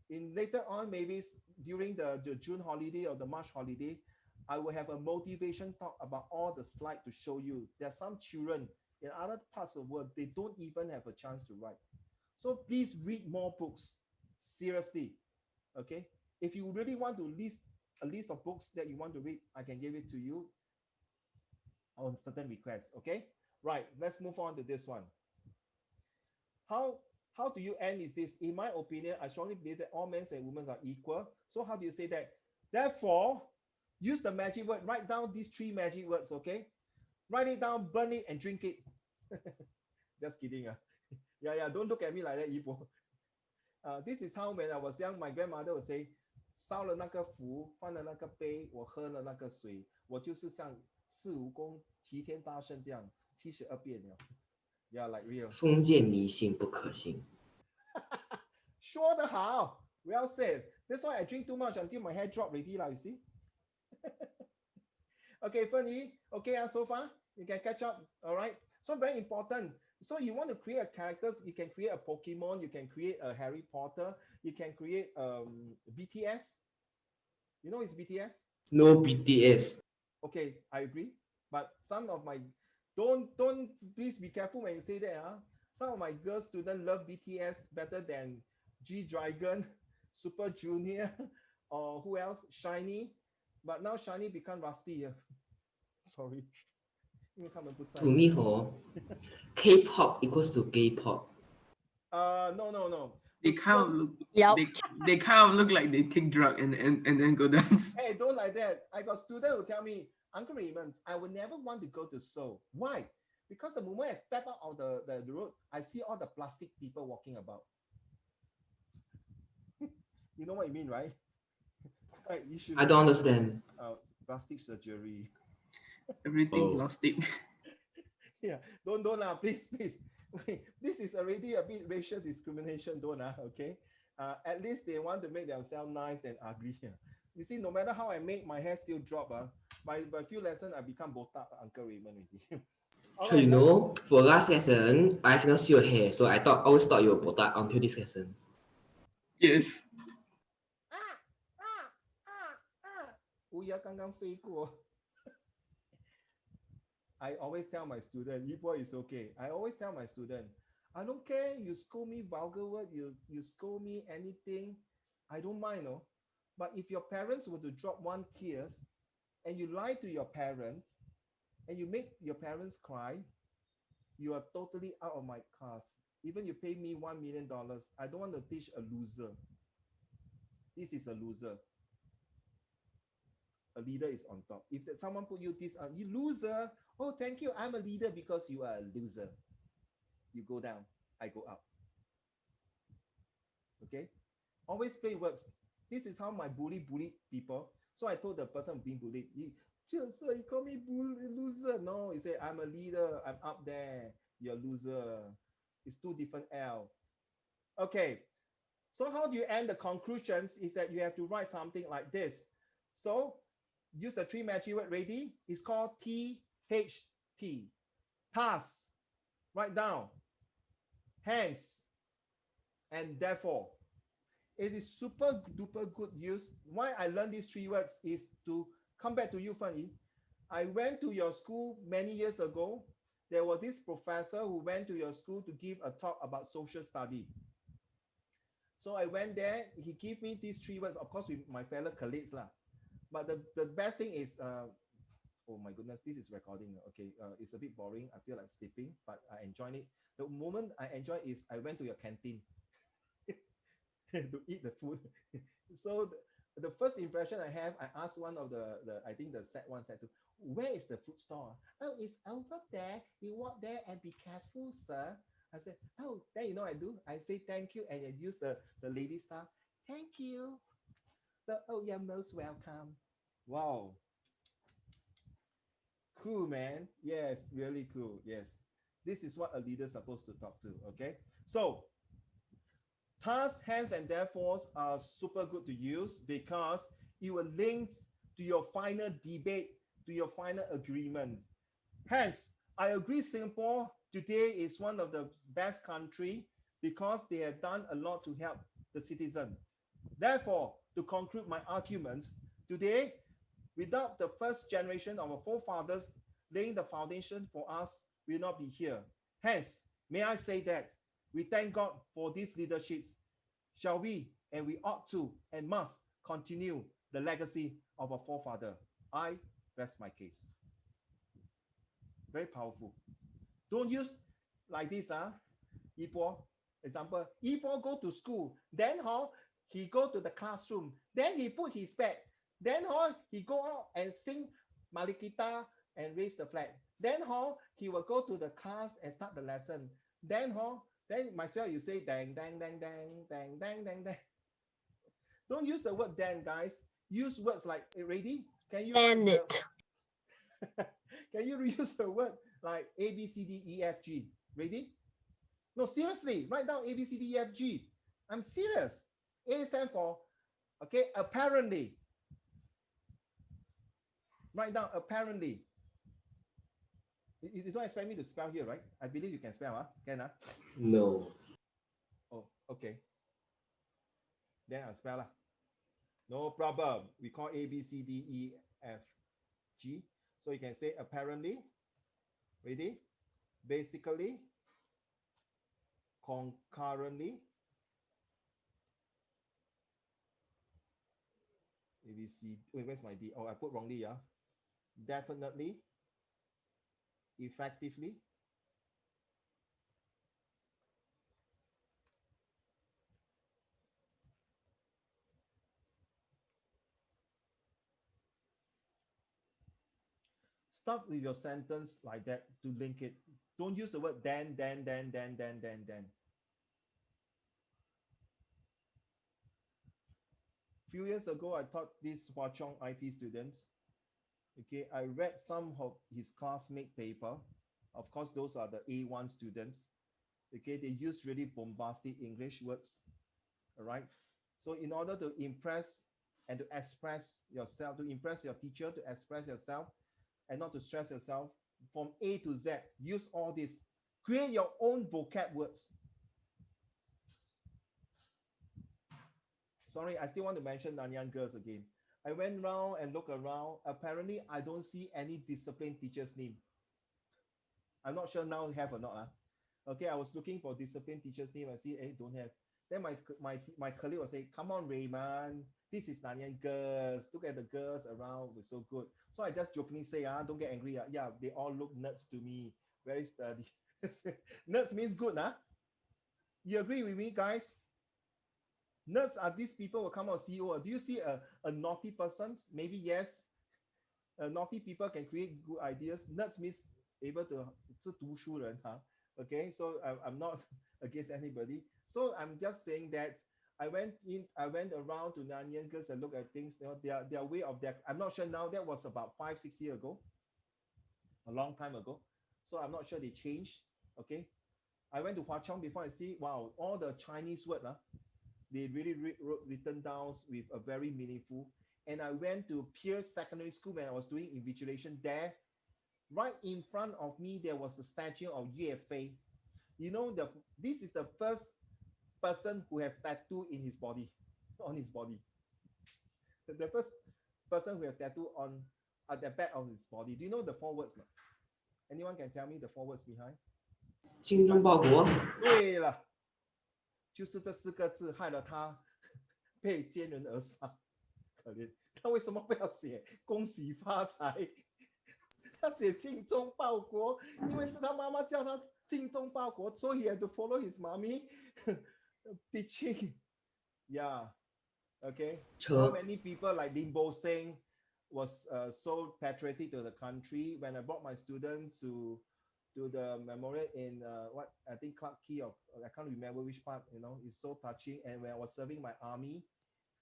In later on, maybe during the June holiday or the March holiday, I will have a motivation talk about all the slides to show you. There are some children in other parts of the world, they don't even have a chance to write. So please read more books, seriously, okay? If you really want to list a list of books that you want to read, I can give it to you on certain requests, okay? Right, let's move on to this one. How do you end is this? In my opinion, I strongly believe that all men and women are equal. So how do you say that? Therefore, use the magic word. Write down these 3 magic words, okay? Write it down, burn it, and drink it. Just kidding. Yeah, don't look at me like that, Yibo. This is how when I was young, my grandmother would say, 烧了那个符，放了那个杯，我喝了那个水，我就是像四蜈蚣齐天大圣这样72变了。Yeah, like real. 封建迷信不可信。说得好 well said. That's why I drink too much until my hair drop already, you see. Okay, Fanny. Okay, so far you can catch up. All right. So very important. So you want to create a characters, you can create a Pokemon, you can create a Harry Potter, you can create BTS. You know it's BTS? No BTS. Okay, I agree. But some of my don't please be careful when you say that. Huh? Some of my girl students love BTS better than G Dragon, Super Junior, or who else? Shiny. But now Shiny become rusty. Sorry. 因为他们不在。 To me, K-pop equals to gay pop. No. They kind of look. Yep. They kind of look like they take drug and then go dance. Hey, don't like that. I got students who tell me, Uncle Raymond, I would never want to go to Seoul. Why? Because the moment I step out of the road, I see all the plastic people walking about. You know what I mean, right? Right. You should. I don't understand. Plastic surgery. Everything Oh. plastic. Yeah. Don't please. Wait, this is already a bit racial discrimination, don't okay? At least they want to make themselves nice and ugly. You see, no matter how I make, my hair still drop. By a few lessons, I become botak, Uncle Raymond already. So you know, for last lesson, I cannot see your hair, so I always thought you were botak until this lesson. Yes. 乌鸦刚刚飞过。I always tell my student, Yibo is okay. I always tell my student, I don't care. You scold me vulgar word, you scold me anything, I don't mind, no. But if your parents were to drop one tears, and you lie to your parents, and you make your parents cry, you are totally out of my class. Even you pay me $1 million, I don't want to teach a loser. This is a loser. A leader is on top. If someone put you this on, you loser. Oh, thank you. I'm a leader because you are a loser. You go down, I go up. Okay? Always play words. This is how my bully people. So I told the person being bullied, sir, you call me loser. No, you say, I'm a leader. I'm up there. You're a loser. It's two different L. Okay. So how do you end the conclusions is that you have to write something like this. So use the three magic word. Ready? It's called THT. Task. Write down. Hence. And therefore. It is super duper good use. Why I learned these three words is to come back to you, Fanny. I went to your school many years ago. There was this professor who went to your school to give a talk about social study. So I went there. He gave me these three words, of course, with my fellow colleagues. But the best thing is, oh my goodness, this is recording. Okay, it's a bit boring. I feel like sleeping, but I enjoyed it. The moment I enjoyed is I went to your canteen to eat the food. So the first impression I have, I asked one of the I think the Sec1, Sec2, where is the food store? Oh, it's over there. You walk there and be careful, sir. I said, oh, then you know I do. I say thank you and I use the lady staff. Thank you. So, oh, you're most welcome. Wow. Cool, man. Yes, really cool. Yes. This is what a leader is supposed to talk to. Okay. So task, hence, and therefore are super good to use because it will link to your final debate, to your final agreement. Hence, I agree Singapore today is one of the best country because they have done a lot to help the citizen. Therefore, to conclude my arguments, today, without the first generation of our forefathers laying the foundation for us, we will not be here. Hence, may I say that we thank God for these leaderships. Shall we, and we ought to, and must continue the legacy of our forefather. I rest my case. Very powerful. Don't use like this, Yibo. Example, Yibo go to school, then he go to the classroom, then he put his bag, then he go out and sing Malikita and raise the flag. Then he will go to the class and start the lesson. Then myself you say dang dang dang dang dang dang dang dang. Don't use the word dang, guys. Use words like ready. Can you End it. Can you use the word like A B C D E F G? Ready? No, seriously. Write down A B C D E F G. I'm serious. A stands for apparently. Write down apparently. You don't expect me to spell here, right? I believe you can spell, huh? Can, huh? No. Oh, okay. Then I'll spell lah. No problem. We call A, B, C, D, E, F, G. So you can say apparently, ready? Basically, concurrently, A, B, C. Wait, where's my D? Oh, I put wrongly, yeah. Definitely, effectively, start with your sentence like that to link it. Don't use the word then. Few years ago, I taught these Hua Chong IP students. Okay, I read some of his classmate paper. Of course, those are the A1 students. Okay, they use really bombastic English words. All right. So in order to impress and to express yourself, to impress your teacher, to express yourself, and not to stress yourself, from A to Z, use all this. Create your own vocab words. Sorry, I still want to mention Nanyang girls again. I went around and looked around. Apparently, I don't see any discipline teacher's name. I'm not sure now have or not. Okay, I was looking for discipline teacher's name. I see, don't have. Then my colleague was saying, come on, Raymond, this is Nanyang girls. Look at the girls around, we're so good. So I just jokingly say, don't get angry. Yeah, they all look nuts to me. Very study. Nuts means good, huh? You agree with me, guys? Nerds are these people who come out CEO. Do you see a naughty person? Maybe yes. Naughty people can create good ideas. Nerds means able to 是读书人, huh? Okay, so I'm not against anybody. So I'm just saying that I went around to Nanyang girls and look at things. You know, their way of their. I'm not sure now. That was about 5-6 years ago, a long time ago. So I'm not sure they changed. Okay, I went to Hua Chong before. I see, wow, all the Chinese word, they really written down with a very meaningful. And I went to Pierce Secondary School when I was doing invigilation there. Right in front of me, there was a statue of Yue Fei. You know, this is the first person who has tattoo in his body, on his body. The first person who has tattoo on at the back of his body. Do you know the 4 words? Anyone can tell me the 4 words behind? 精忠报国。对了，就是这4个字害了他被奸人而杀，可怜。他为什么不要写恭喜发财？他写精忠报国，因为是他妈妈叫他精忠报国，所以 he had to follow his mommy teaching. Yeah. Okay. How many people like Lim Bo Seng was so patriotic to the country? When I brought my students to the memorial in what I think Clark Key, or I can't remember which part, you know, it's so touching. And when I was serving my army,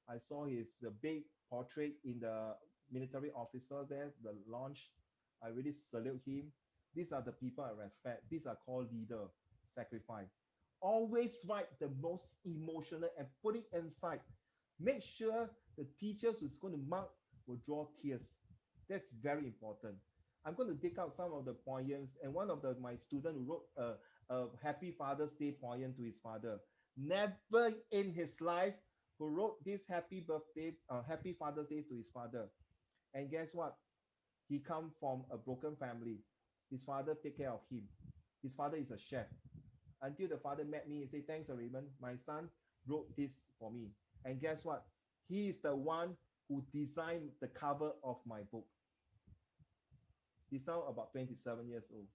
I saw his big portrait in the military officer there, the launch. I really salute him. These are the people I respect. These are called leader, sacrifice. Always write the most emotional and put it inside. Make sure the teachers who's going to mark will draw tears. That's very important. I'm going to dig out some of the poems, and one of my students wrote a Happy Father's Day poem to his father. Never in his life who wrote this Happy Father's Day to his father. And guess what? He come from a broken family. His father take care of him. His father is a chef. Until the father met me and said, thanks, Raymond. My son wrote this for me. And guess what? He is the one who designed the cover of my book. He's now about 27 years old.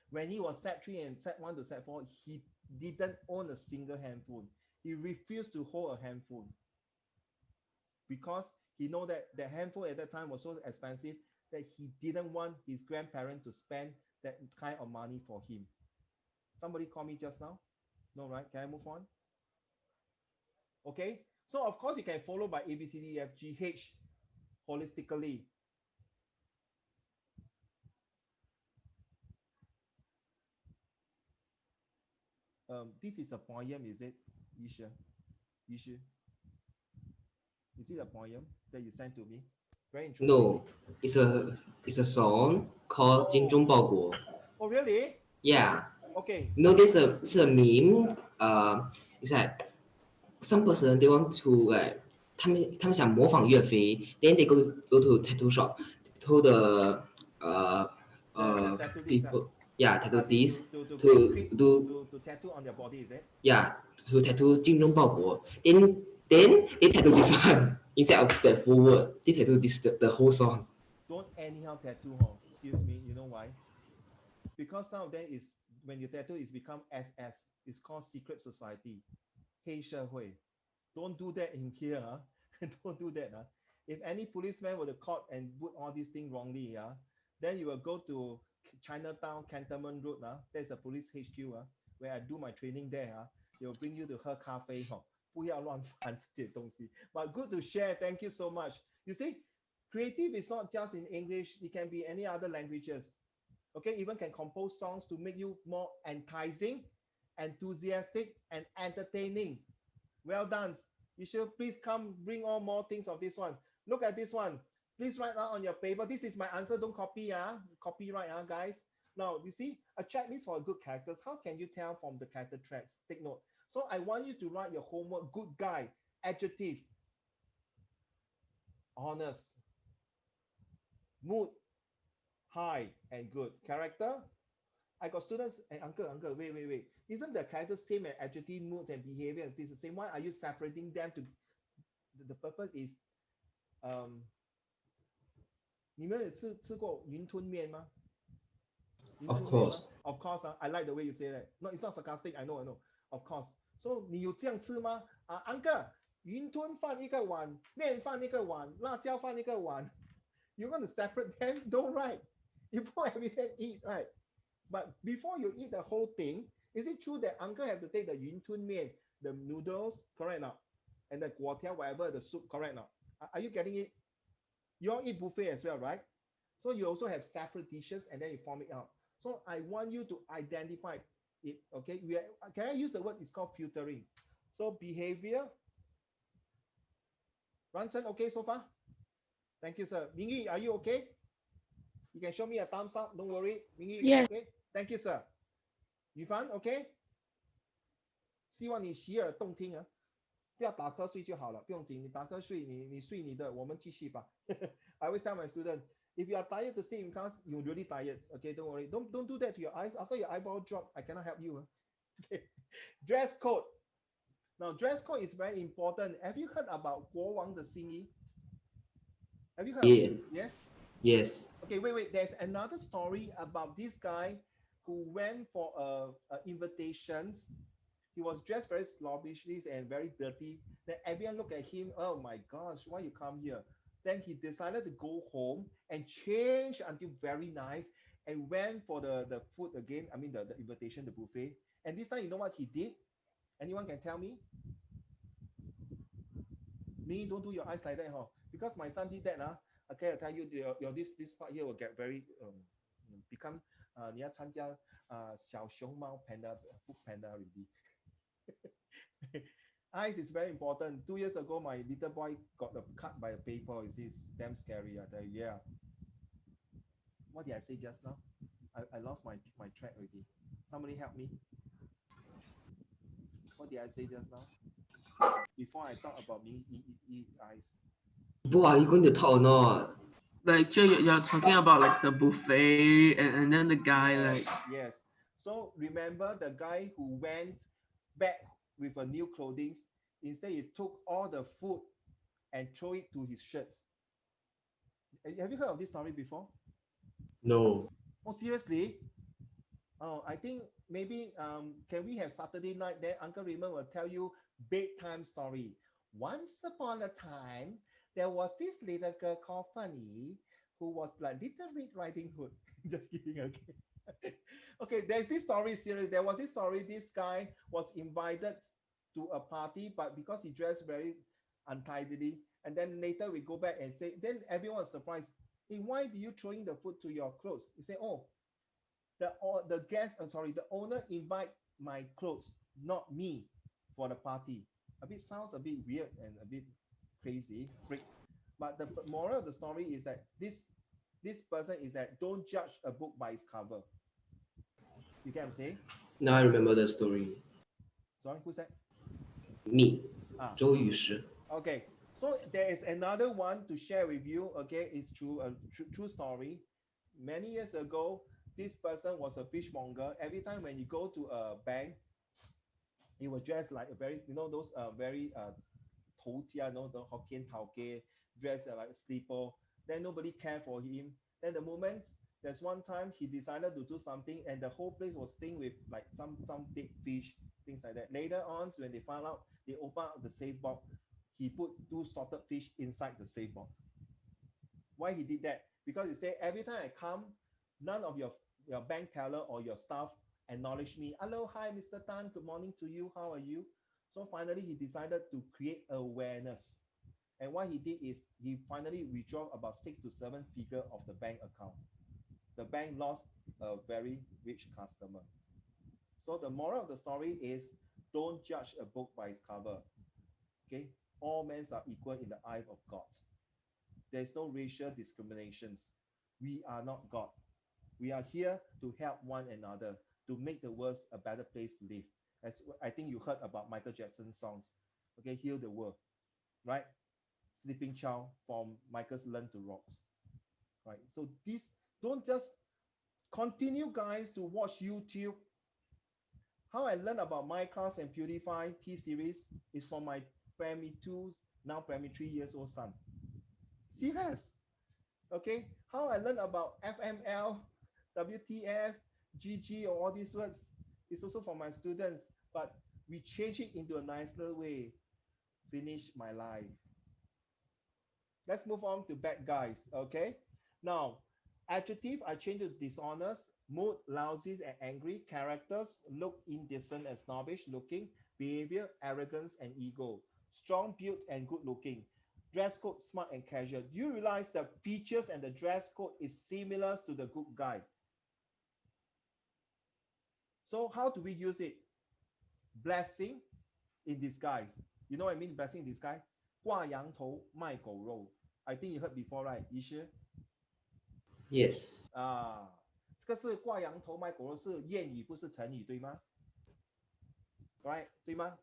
When he was Set 3 and Set 1 to Set 4, he didn't own a single handphone. He refused to hold a handphone because he know that the handphone at that time was so expensive that he didn't want his grandparents to spend that kind of money for him. Somebody called me just now? No, right? Can I move on? Okay. So of course you can follow by A, B, C, D, E, F, G, H holistically. This is a poem, is it? Yisha? Is it a poem that you sent to me? Very interesting. No, it's a song called 精忠报国. Oh, really? Yeah. Okay. You know, there's a meme. It's like some person they want to like 他们想模仿岳飞 then they go to tattoo shop, to the tattoo this, people, yeah, tattoo this to to do, to tattoo on their body, is it? yeah, to tattoo 精忠报国. Then they tattoo this one instead of the full word. They tattoo this the whole song. Don't anyhow tattoo, huh? Excuse me. You know why? Because some of them is when you tattoo, it's become SS. It's called secret society. 黑社会. Don't do that in here, huh? Don't do that, huh? If any policeman were to caught and put all these things wrongly, yeah, then you will go to Chinatown, Cantonment Road, there's a police HQ, where I do my training there, they will bring you to her cafe, 不要乱翻这些东西. But good to share. Thank you so much. You see, creative is not just in English. It can be any other languages. Okay, even can compose songs to make you more enticing, enthusiastic, and entertaining. Well done. You should please come bring all more things of this one. Look at this one. Please write out on your paper. This is my answer. Don't copy, copyright, guys. Now, you see, a checklist for good characters. How can you tell from the character traits? Take note. So I want you to write your homework. Good guy, adjective, honest, mood, high and good. Character, I got students, and uncle, wait. Isn't the character same as adjective, moods, and behavior? This is the same. Why are you separating them to? The purpose is, 你们有吃过云吞面吗？ Of course. Of course, I like the way you say that. No, it's not sarcastic. I know. Of course. So 你有这样吃吗？uncle， 云吞饭一个碗，面饭一个碗，辣椒饭一个碗。You're going to separate them? Don't write. You put everything eat, right? But before you eat the whole thing, is it true that uncle have to take the 云吞面, the noodles, correct now, and the guotiao, whatever, the soup, correct now? Are you getting it? You all eat buffet as well, right? So you also have separate dishes and then you form it out. So I want you to identify it, okay? Can I use the word? It's called filtering. So behavior. Ranson, okay so far? Thank you, sir. Mingi, are you okay? You can show me a thumbs up. Don't worry. Mingi, yes. Okay? Thank you, sir. Yufan, okay? 希望你洗耳动听啊，不要打瞌睡就好了，不用紧，你打瞌睡，你睡你的，我们继续吧。I always tell my student, if you are tired to stay in class, you're really tired. Okay, don't worry. Don't do that to your eyes. After your eyeball drop, I cannot help you. Okay. Dress code. Now, dress code is very important. Have you heard about 国王的新衣? Have you heard? Yeah. Yes. Yes. Okay, wait. There's another story about this guy who went for invitations. He was dressed very sloppishly and very dirty. Then everyone looked at him. Oh my gosh, why you come here? Then he decided to go home and change until very nice and went for the food again. I mean the invitation, the buffet. And this time, you know what he did? Anyone can tell me? Me, don't do your eyes like that, huh? Because my son did that, okay, I tell you, your this part here will get very become 你要参加小熊猫 panda food panda already. Eyes is very important. 2 years ago, my little boy got cut by a paper. It's damn scary. I tell you, yeah. What did I say just now? I lost my track already. Somebody help me. What did I say just now? Before I talk about me eyes. Bro, are you going to talk or not? Like you're talking about like the buffet and then the guy like yes. So remember the guy who went back with a new clothing. Instead, he took all the food and throw it to his shirts. Have you heard of this story before? No. Oh, seriously? Oh, I think maybe can we have Saturday night there? Uncle Raymond will tell you bedtime story. Once upon a time, there was this little girl called Fanny who was like Little Red Riding Hood. Just kidding, okay. Okay, there's this story series. There was this story. This guy was invited to a party, but because he dressed very untidily, and then later we go back and say, then everyone was surprised. Hey, why do you throwing the food to your clothes? You say, oh, the guest, I'm sorry, the owner invite my clothes, not me, for the party. Sounds a bit weird and a bit crazy. But the moral of the story is that this person is that don't judge a book by its cover. You get what I'm saying? Now I remember the story. Sorry, who's that? Me, Ah, 周雨石. okay. So there is another one to share with you. Okay, it's true, a true story. Many years ago, this person was a fishmonger. Every time when you go to a bank, he was dressed like a very, those very 头家, the Hokkien Tauke, dressed like a sleeper. Then nobody cared for him. Then the moment there's one time he decided to do something, and the whole place was stained with like some dead fish, things like that. Later on, so when they found out, they opened up the safe box. He put 2 salted fish inside the safe box. Why he did that? Because he said every time I come, none of your bank teller or your staff acknowledge me. Hello, hi, Mr. Tan. Good morning to you. How are you? So finally, he decided to create awareness. And what he did is he finally withdrew about 6 to 7 figure of the bank account. The bank lost a very rich customer. So the moral of the story is don't judge a book by its cover. Okay, all men are equal in the eye of God. There's no racial discriminations. We are not God. We are here to help one another, to make the world a better place to live. As I think you heard about Michael Jackson's songs. Okay, Heal the World, right? Sleeping Child from Michael's Learn to Rocks, right? So this, don't just continue, guys, to watch YouTube. How I learned about Minecraft and PewDiePie T-Series is from my primary 2, now primary 3 years old son. Serious. Okay, how I learned about FML, WTF, GG, or all these words is also for my students, but we change it into a nicer way. Finish my life. Let's move on to bad guys. Okay, now adjective I change to dishonest, mood lousy and angry, characters look indecent and snobbish looking, behavior arrogance and ego, strong built and good looking, dress code smart and casual. Do you realize the features and the dress code is similar to the good guy? So how do we use it? Blessing in disguise. You know what I mean? Blessing in disguise. 挂羊头卖狗肉. I think you heard before, right? 医师 Yes. 啊，这个是挂羊头卖狗肉，是谚语，不是成语，对吗？ Right? 对吗？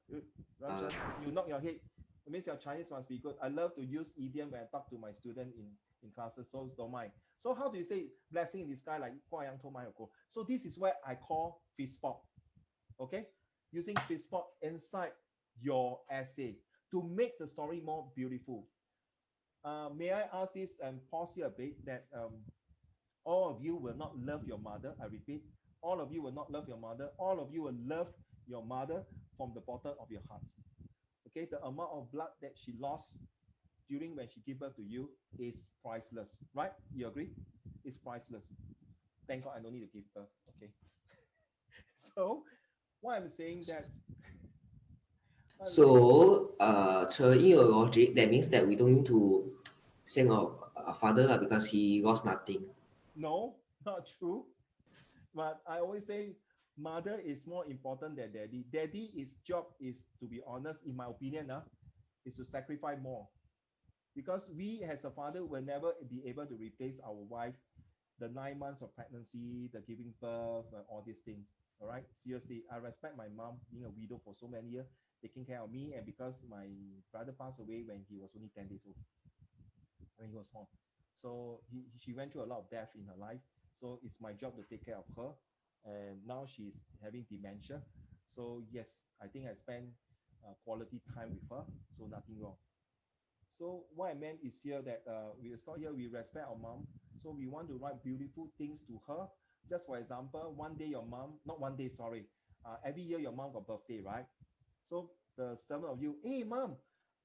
Ramshan, you knock your head. It means your Chinese must be good. I love to use idiom when I talk to my student in classes, so don't mind. So how do you say blessing in disguise like 挂羊头卖狗肉? So this is what I call fistball. Okay? Using fistball inside your essay to make the story more beautiful. May I ask this and pause here a bit that all of you will not love your mother. I repeat, all of you will not love your mother. All of you will love your mother from the bottom of your heart. Okay, the amount of blood that she lost during when she gave birth to you is priceless, right? You agree? It's priceless. Thank God I don't need to give birth. Okay. So what I'm saying that. So, in your logic, that means that we don't need to sing our father because he lost nothing. No, not true. But I always say mother is more important than daddy. Daddy's job is, to be honest, in my opinion, is to sacrifice more. Because we as a father will never be able to replace our wife, the 9 months of pregnancy, the giving birth, all these things. All right. Seriously, I respect my mom being a widow for so many years, taking care of me. And because my brother passed away when he was only 10 days old, when he was small. So she went through a lot of death in her life. So it's my job to take care of her. And now she's having dementia. So yes, I think I spend quality time with her. So nothing wrong. So what I meant is here that we start here, we respect our mom. So we want to write beautiful things to her. Just for example, one day your mom, not one day, sorry. Every year your mom got birthday, right? So the 7 of you, hey mom,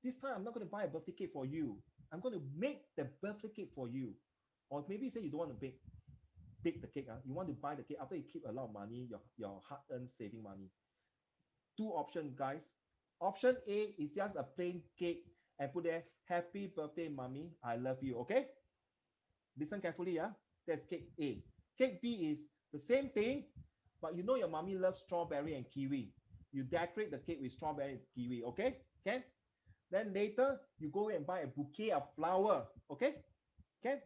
this time I'm not going to buy a birthday cake for you. I'm going to make the birthday cake for you. Or maybe say you don't want to bake the cake. You want to buy the cake after you keep a lot of money, your hard-earned saving money. 2 options, guys. Option A is just a plain cake and put there, happy birthday, mommy. I love you. Okay? Listen carefully. That's cake A. Cake B is the same thing, but you know your mommy loves strawberry and kiwi. You decorate the cake with strawberry and kiwi. Okay? Okay? Then later, you go and buy a bouquet of flower. Okay? Okay?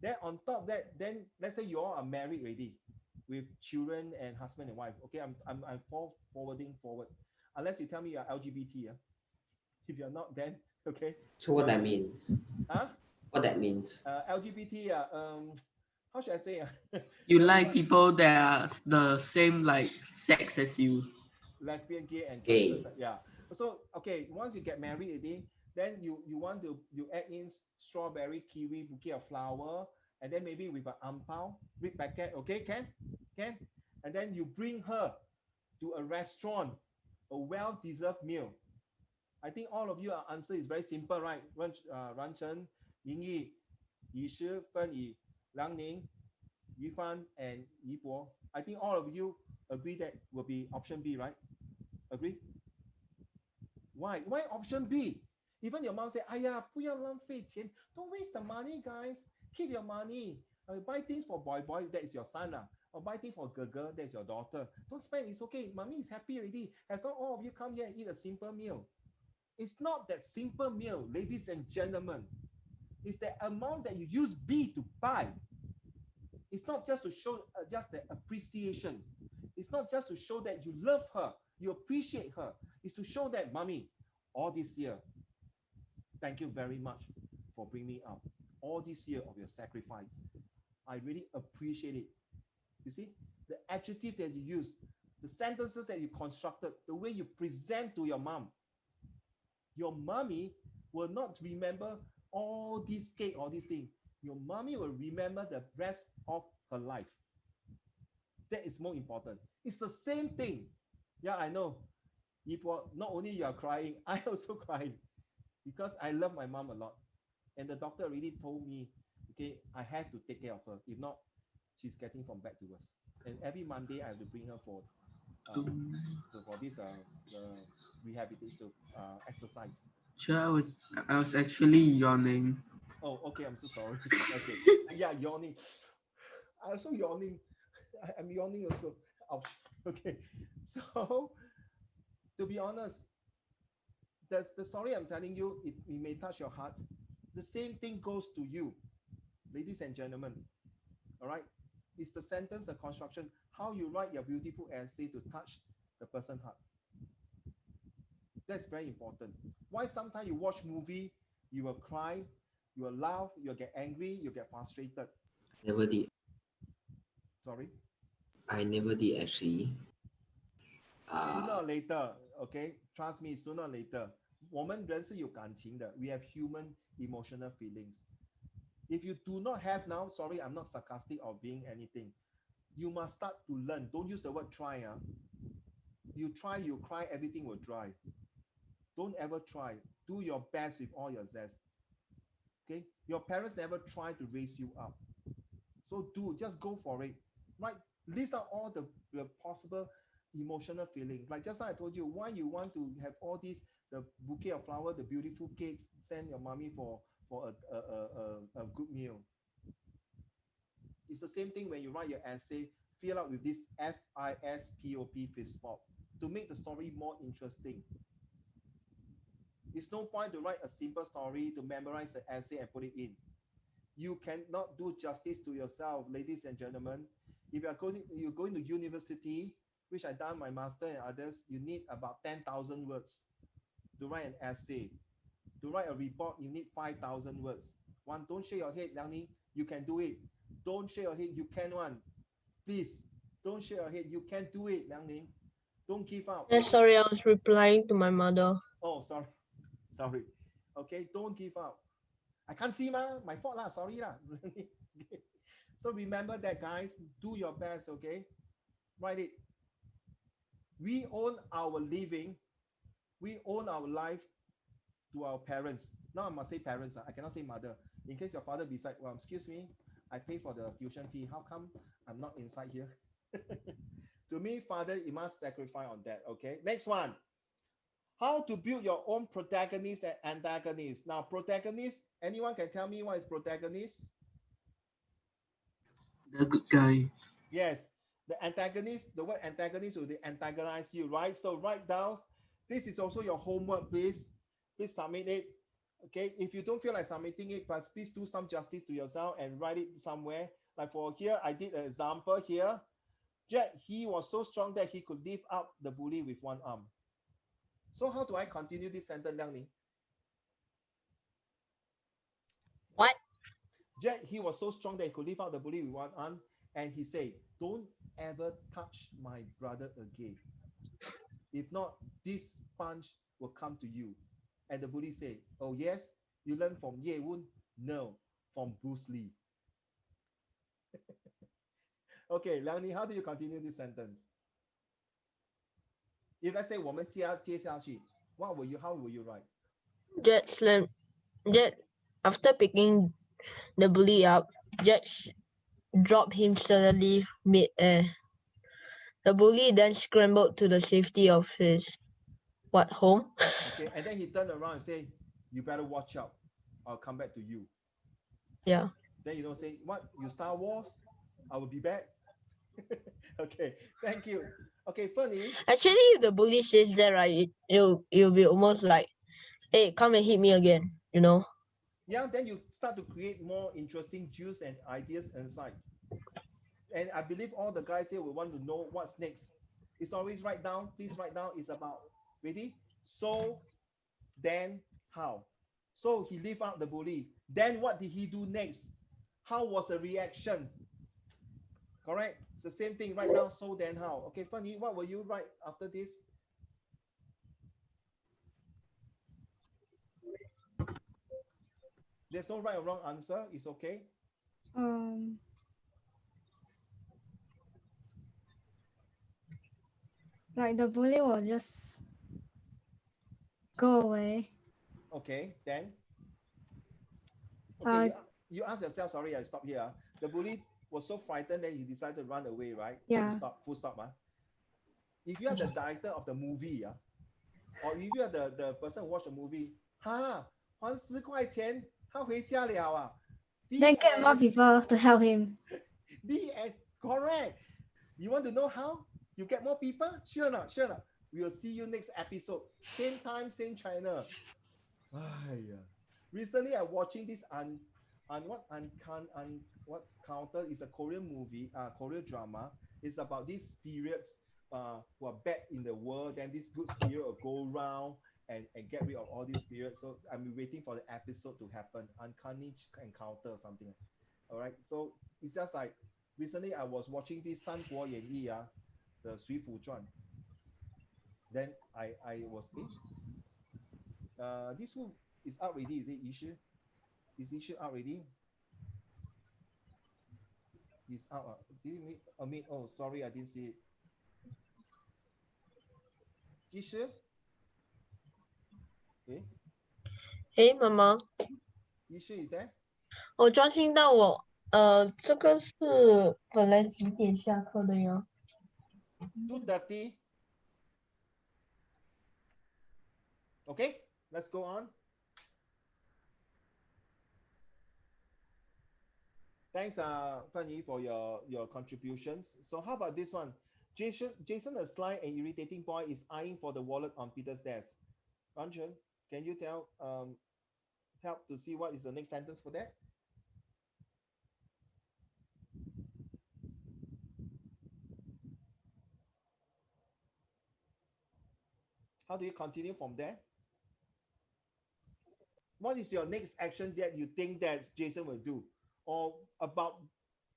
Then on top of that, then let's say you all are married already with children and husband and wife. Okay, I'm forwarding forward. Unless you tell me you're LGBT. Yeah? If you're not, then okay. So what that means? Huh? What that means? LGBT. How should I say? You like people that are the same like sex as you. Lesbian, gay, and Gay. trans. Yeah. So okay, once you get married already, then you want to you add in strawberry, kiwi, bouquet of flower, and then maybe with an ampao, big packet. Okay, can, and then you bring her to a restaurant, a well-deserved meal. I think all of you answer is very simple, right? Ran Chen, Ying Yi, Yi Shi, Fen Yi, Liang Ning, Yu Fan, and Yi Bo. I think all of you agree that will be option B, right? Agree? Why? Why option B? Even your mom say, "Aya, 不要浪费钱. Don't waste the money, guys. Keep your money. Buy things for boy, that is your son. Or buy things for girl, that is your daughter. Don't spend, it's okay. Mommy is happy already. As long all of you come here and eat a simple meal." It's not that simple meal, ladies and gentlemen. It's the amount that you use B to buy. It's not just to show just the appreciation. It's not just to show that you love her, you appreciate her. It's to show that, mommy, all this year, thank you very much for bringing me up. All this year of your sacrifice, I really appreciate it. You see, the adjective that you use, the sentences that you constructed, the way you present to your mom. Your mommy will not remember all this cake, all these things. Your mommy will remember the rest of her life. That is more important. It's the same thing. Yeah, I know. Not only you are crying, I also crying because I love my mom a lot. And the doctor already told me, okay, I have to take care of her. If not, she's getting from bad to worse. And every Monday I have to bring her for this rehabilitation exercise. Sure, I was actually yawning. Oh, okay. I'm so sorry. Okay. Yeah, yawning. I'm also yawning. I'm yawning also. Ouch. Okay. So, to be honest, that's the story I'm telling you. It may touch your heart. The same thing goes to you, ladies and gentlemen. All right. It's the sentence, the construction, how you write your beautiful essay to touch the person's heart. That's very important. Why sometimes you watch movie, you will cry, you will laugh, you'll get angry, you'll get frustrated. Never did. Sorry? I never did actually. Sooner or later, okay? Trust me, sooner or later. 我们人是有感情的. We have human emotional feelings. If you do not have now, sorry, I'm not sarcastic or being anything. You must start to learn. Don't use the word try. You try, you cry, everything will dry. Don't ever try. Do your best with all your zest. Okay? Your parents never tried to raise you up. So just go for it. Right? List out all the possible emotional feelings. Like just now I told you, why you want to have all these, the bouquet of flower, the beautiful cakes, send your mommy for a good meal. It's the same thing when you write your essay, fill out with this FISPOP, FISPOP, to make the story more interesting. It's no point to write a simple story, to memorize the essay and put it in. You cannot do justice to yourself, ladies and gentlemen. If you're going to university, which I done my master and others, you need about 10,000 words to write an essay. To write a report, you need 5,000 words. One, don't shake your head, Liang Ning. You can do it. Don't shake your head. You can one. Please, don't shake your head. You can do it, Liang Ning. Don't give up. Yeah, sorry, I was replying to my mother. Oh, sorry. Okay, don't give up. I can't see my fault lah. Sorry lah. So remember that, guys. Do your best, okay? Write it. We own our living. We own our life to our parents. Now I must say parents. I cannot say mother. In case your father beside, well, excuse me, I pay for the tuition fee. How come I'm not inside here? To me, father, you must sacrifice on that. Okay. Next one. How to build your own protagonist and antagonist. Now, protagonist, anyone can tell me what is protagonist? The good guy. Yes. The antagonist, the word antagonist will antagonize you, right? So write down. This is also your homework, please. please submit it. Okay, if you don't feel like submitting it, but please do some justice to yourself and write it somewhere. Like for here, I did an example here. Jack, he was so strong that he could lift up the bully with one arm. So how do I continue this sentence, Liang Ning? What? Jack, he was so strong that he could lift up the bully with one arm, and he said, "Don't ever touch my brother again. If not, this punch will come to you." And the bully said, "Oh yes, you learned from Ye Wun? No, from Bruce Lee." Okay, Liang, how do you continue this sentence? If let's say 我们接下去, how will you write? Jet, after picking the bully up, Jet dropped him suddenly mid-air. The bully then scrambled to the safety of his home? Okay, and then he turned around and said, "You better watch out. I'll come back to you." Yeah. Then you don't say, "What? You Star Wars? I will be back." Okay, thank you. Okay, funny. Actually, if the bully says that, right, it'll be almost like, "Hey, come and hit me again," you know? Yeah, then you start to create more interesting juice and ideas inside. And I believe all the guys here will want to know what's next. It's always write down. Please write down. It's about, ready? So, then, how? So he lift up the bully. Then what did he do next? How was the reaction? Correct? It's the same thing. Write down so, then, how. Okay, Funny, what will you write after this? There's no right or wrong answer. It's okay. Like the bully will just go away. Okay, then. Okay, you ask yourself, sorry, I stop here. The bully was so frightened that he decided to run away, right? Yeah. Full stop. If you are the director of the movie, or if you are the person who watched the movie, 还10块钱, 他回家了啊. Then get more people to help him. Correct. You want to know how? You get more people? Sure not. We'll see you next episode. Same time, same channel. Recently, I'm watching this what counter is a Korean movie, Korean drama. It's about these spirits who are bad in the world. Then this good spirit will go around and get rid of all these spirits. So I'm waiting for the episode to happen. Uncanny encounter or something. All right. So it's just like recently I was watching this 三国演义 the 水浒传. Then I was this one is out already. Is it Yishi? Is Yishi out already? It's out. Oh, sorry, I didn't see it. Yishi? Hey, 妈妈， Yishi is there? 我专心到我，这个是本来几点下课的呀？ 2:30. Okay, let's go on. Thanks, Fanny, for your contributions. So how about this one? Jason, a sly and irritating boy, is eyeing for the wallet on Peter's desk. Ranjan, can you help to see what is the next sentence for that? How do you continue from there? What is your next action that you think that Jason will do? Or about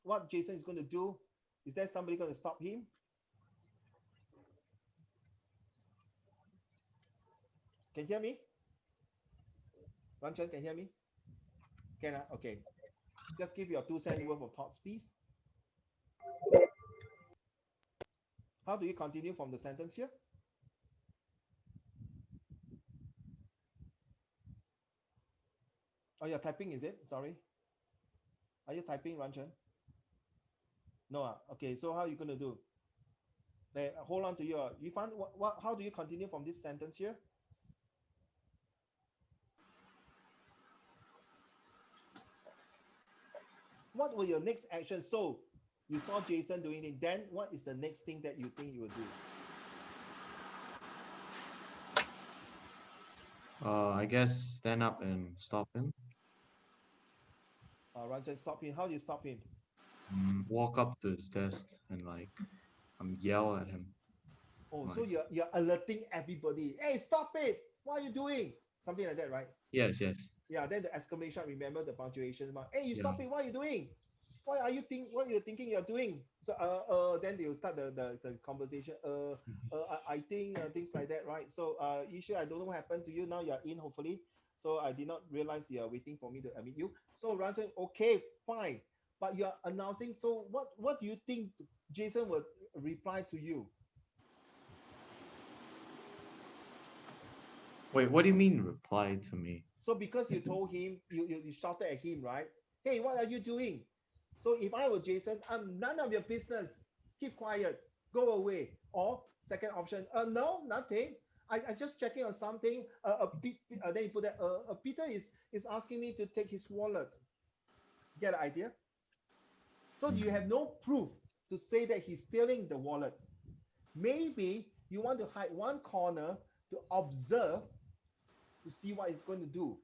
what Jason is going to do? Is there somebody going to stop him? Can you hear me? Ranjan, can you hear me? Can I? Okay. Just give your 2 cents worth of thoughts, please. How do you continue from the sentence here? Oh, you're typing, is it? Sorry. Are you typing, Ranjan? No. Okay, so how are you going to do? Hold on to your... You find how do you continue from this sentence here? What will your next action? So you saw Jason doing it. Then what is the next thing that you think you will do? I guess stand up and stop him. Ranjan, stop him. How do you stop him? Walk up to his desk and like yell at him. Oh, Right. so you're alerting everybody. Hey, stop it! What are you doing? Something like that, right? Yes, yes. Yeah. Then the exclamation. Remember the punctuation mark. Hey, you Yeah. stop it! What are you doing? What are you think? What you're thinking you're doing? So then they will start the conversation. I think things like that, right? So Isha, I don't know what happened to you. Now you're in, hopefully. So I did not realize you're waiting for me to admit you. So Ranjan, okay, fine. But you're announcing. So what do you think Jason would reply to you? Wait, what do you mean reply to me? So because you told him, you shouted at him, right? Hey, what are you doing? So if I were Jason, I'm none of your business. Keep quiet. Go away. Or second option, no, nothing. I just checking on something. Then you put that. Peter is asking me to take his wallet. Get an idea? So you have no proof to say that he's stealing the wallet. Maybe you want to hide one corner to observe to see what he's going to do,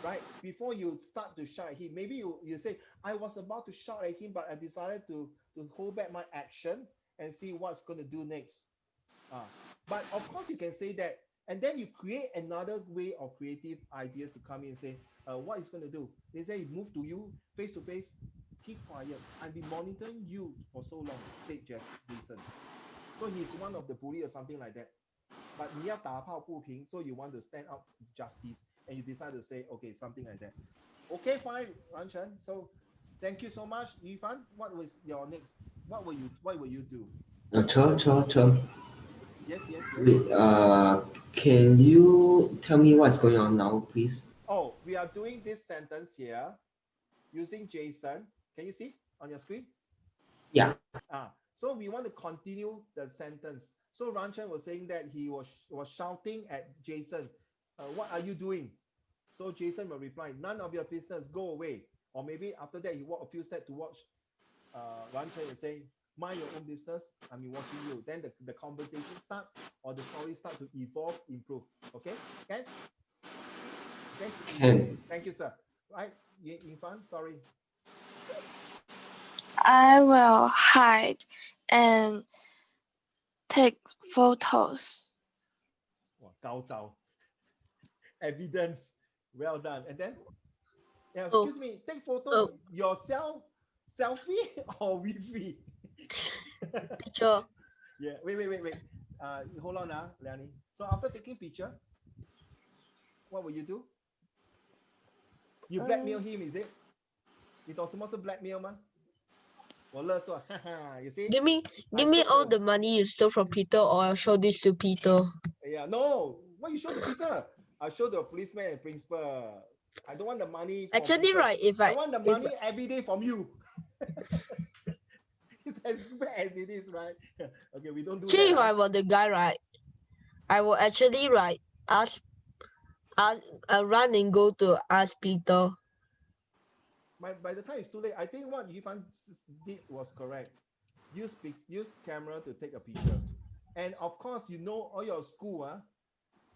right? Before you start to shout at him, maybe you say, I was about to shout at him, but I decided to hold back my action and see what's going to do next. But of course you can say that, and then you create another way of creative ideas to come in and say, what is going to do? They say, move to you face to face, keep quiet. I've been monitoring you for so long, said Jason. So he's one of the bully or something like that. But 你要打抱不平, so you want to stand up justice, and you decide to say, okay, something like that. Okay, fine, Ranchan. So thank you so much, Yifan. What was your next? What will you do? Sure. Yes. Wait, can you tell me what's going on now, please? Oh, we are doing this sentence here using Jason. Can you see on your screen? Yeah. So we want to continue the sentence. So Ranchan was saying that he was shouting at Jason, what are you doing? So Jason will reply, none of your business, go away. Or maybe after that, he walk a few steps to watch Ranchan and say, mind your own business, I'm watching you. Then the conversation start, or the story start to evolve, improve. Okay? Can? Can. Thank you, sir. Right? Infan, sorry. I will hide and take photos. Wow, 高招. Evidence. Well done. And then? Yeah, Oh. excuse me, take photo Oh. yourself, selfie or Wi-Fi? Picture. Yeah, wait. Hold on, Leonie. So after taking picture, what will you do? You blackmail him, is it? 你懂什么是 blackmail 吗？我勒索，哈哈 you see? Give me all the money you stole from Peter, or I'll show this to Peter. Yeah, no. What you show to Peter? I'll show the policeman and principal. I don't want the money. Actually, Peter. right, if I want the money every day from you. It's as bad as it is, right? Okay, we don't do actually, if that. I were the guy, right, I will actually ask run and go to ask Peter. By the time it's too late, I think what Yifan did was correct. Use camera to take a picture. And of course, you know, all your school,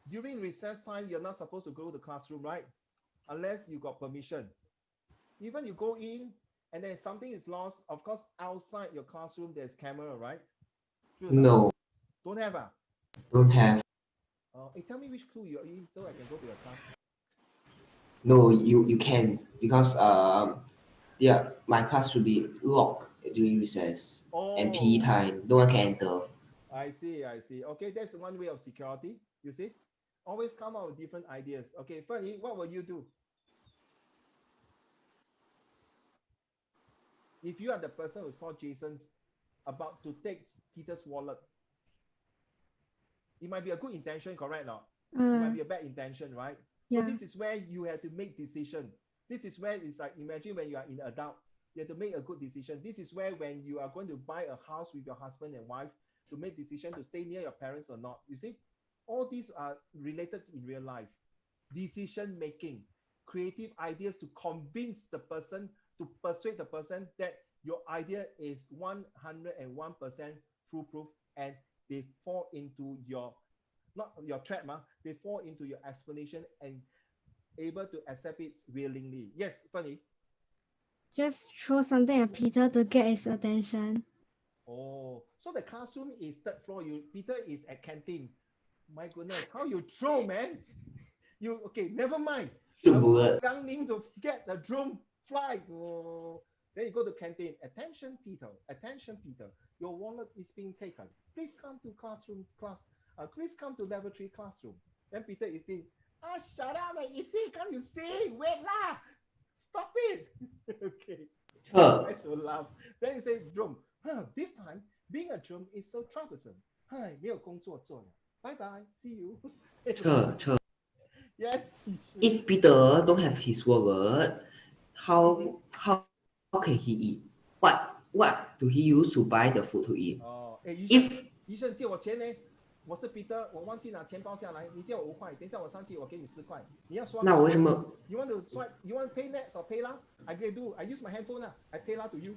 during recess time, you're not supposed to go to the classroom, right? Unless you got permission. Even you go in and then something is lost, of course, outside your classroom, there's camera, right? No. Don't have? Don't have. Tell me which school you're in so I can go to your class. No, you can't, because my class should be locked during recess and PE time. No one can enter. I see. Okay, that's one way of security. You see, always come out with different ideas. Okay, Fanny, what will you do? If you are the person who saw Jason's about to take Peter's wallet, it might be a good intention, correct? Not? It might be a bad intention, right? So this is where you have to make decision. This is where it's like, imagine when you are in adult, you have to make a good decision. This is where when you are going to buy a house with your husband and wife, to make decision to stay near your parents or not. You see, all these are related in real life. Decision making, creative ideas to convince the person, to persuade the person that your idea is 101% foolproof, and they fall into your not your trap, they fall into your explanation and able to accept it willingly. Yes, funny. Just throw something at Peter to get his attention. Oh, so the classroom is third floor. Peter is at canteen. My goodness, how you throw, man? You okay? Never mind. I will ask Yang Ning to get the drone fly. Oh. Then you go to canteen. Attention, Peter. Attention, Peter. Your wallet is being taken. Please come to classroom class. Please come to laboratory classroom. Then Peter is thinking, shut up, Iti, can't you see? Wait lah. Stop it. Okay. I so laugh. Then he say, drum. This time, being a drum is so troublesome. 没有工作做了. Bye bye. See you. Yes. If Peter don't have his wallet, how can he eat? What do he use to buy the food to eat? If 医生借我钱呢？我是 Peter，我忘记拿钱包下来，你借我5块，等一下我上去我给你10块，你要刷。那为什么 ？You want to swipe? You want pay next or pay lah? I can do. I use my handphone lah. I pay lah to you.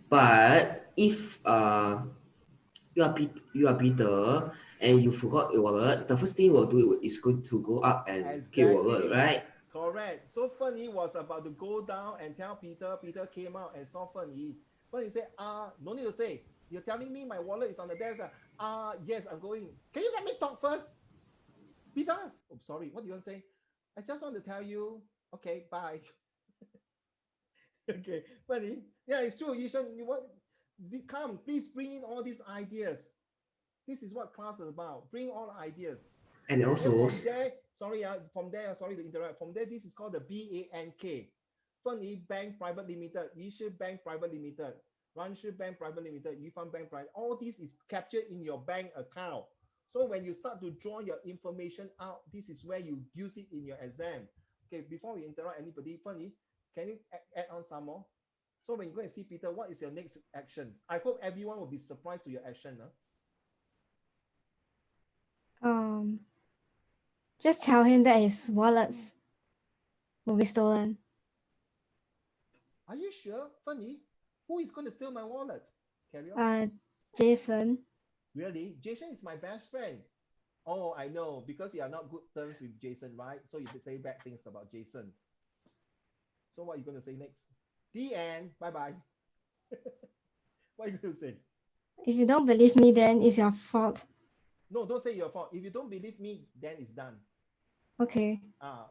But if you are Peter and you forgot your wallet, the first thing you will do is going to go up and get wallet, right? Correct. So Fen Yi was about to go down and tell Peter. Peter came out and saw Fen Yi. Fen Yi said, no need to say. You're telling me my wallet is on the desk. Yes, I'm going. Can you let me talk first? Peter, oh, sorry. What do you want to say? I just want to tell you. Okay, bye. Okay, Fen Yi. Yeah, it's true. Yishan, come, please bring in all these ideas. This is what class is about. Bring all ideas. And also, sorry to interrupt. From there, this is called the BANK. Fen Yi Bank Private Limited, Yishi Bank Private Limited, Ranshi Bank Private Limited, Yifan Bank Private. All this is captured in your bank account. So when you start to draw your information out, this is where you use it in your exam. Okay, before we interrupt anybody, Fen Yi, can you add on some more? So when you go and see Peter, what is your next actions? I hope everyone will be surprised to your action. Just tell him that his wallets will be stolen. Are you sure, Fen Yi? Who is going to steal my wallet? Carry on. Jason. Really? Jason is my best friend. Oh, I know. Because you are not good terms with Jason, right? So you say bad things about Jason. So what are you going to say next? The end. Bye-bye. What are you going to say? If you don't believe me, then it's your fault. No, don't say your fault. If you don't believe me, then it's done. Okay.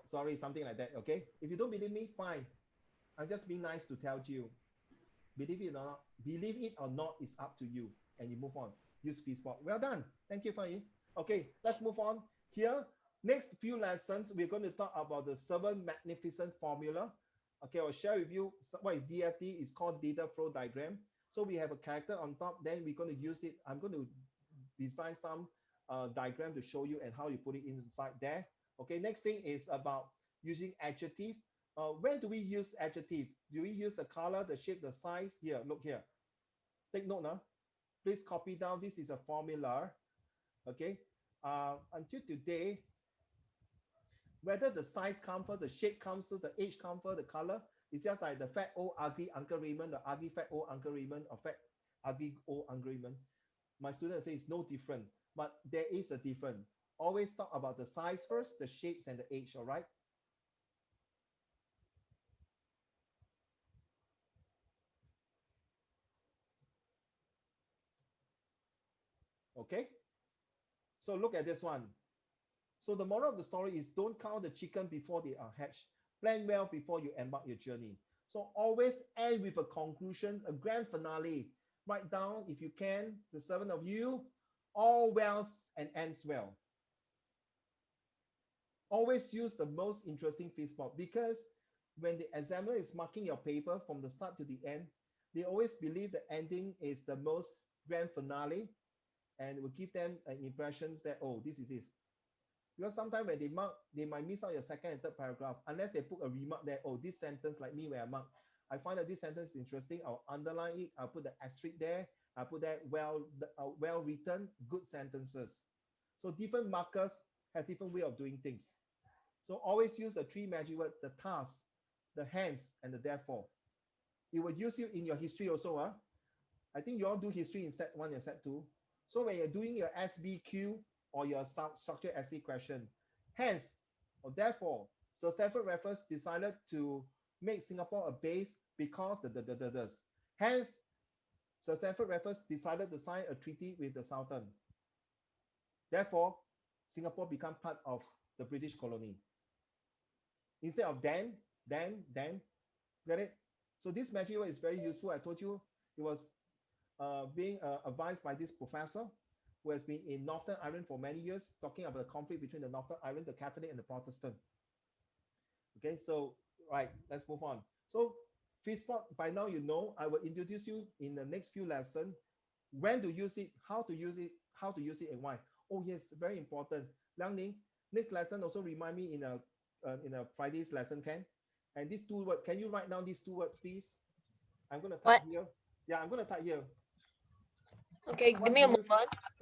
Sorry, something like that, okay? If you don't believe me, fine. I'm just being nice to tell you. Believe it or not, it's up to you. And you move on. Use peace spot. Well done. Thank you, Fanny. Okay, let's move on. Here, next few lessons, we're going to talk about the 7 magnificent formula. Okay, I'll share with you what is DFD. It's called data flow diagram. So we have a character on top, then we're going to use it. I'm going to design some diagram to show you and how you put it inside there. Okay, next thing is about using adjective. Where do we use adjective? Do we use the color, the shape, the size? Here, look here. Take note now. Please copy down. This is a formula. Okay. Until today, whether the size comes first, the shape comes first, the age comes first, the color, it's just like the fat old ugly Uncle Raymond, the ugly fat old Uncle Raymond, or fat ugly old Uncle Raymond. My students say it's no different, but there is a difference. Always talk about the size first, the shapes, and the age, all right? Okay? So look at this one. So the moral of the story is don't count the chicken before they are hatched. Plan well before you embark your journey. So always end with a conclusion, a grand finale. Write down, if you can, the 7 of you, all wells and ends well. Always use the most interesting fish spot, because when the examiner is marking your paper from the start to the end, they always believe the ending is the most grand finale, and will give them impressions that, oh, this is it. Because sometimes when they mark, they might miss out your second and third paragraph, unless they put a remark there, oh, this sentence, like me, where I mark, I find that this sentence is interesting, I'll underline it, I'll put the asterisk there, I'll put that well written, good sentences. So different markers have different way of doing things. So always use the 3 magic words, the task, the hence, and the therefore. It will use you in your history also. I think you all do history in set 1 and set 2. So when you're doing your SBQ or your structured essay question. Hence, or therefore, Sir Stamford Raffles decided to make Singapore a base because the. Hence, Sir Stamford Raffles decided to sign a treaty with the Sultan. Therefore, Singapore became part of the British colony. Instead of then, get it? So this magic word is very useful. I told you it was being advised by this professor who has been in Northern Ireland for many years, talking about the conflict between the Northern Ireland, the Catholic and the Protestant. Okay, so right, let's move on. So fifth spot, by now you know, I will introduce you in the next few lessons when to use it, how to use it, and why. Oh yes, very important. Liang Ning, next lesson also remind me in a Friday's lesson, can? And these two words, can you write down these two words, please? I'm gonna type here. Yeah, I'm gonna type here. Okay, give me a moment.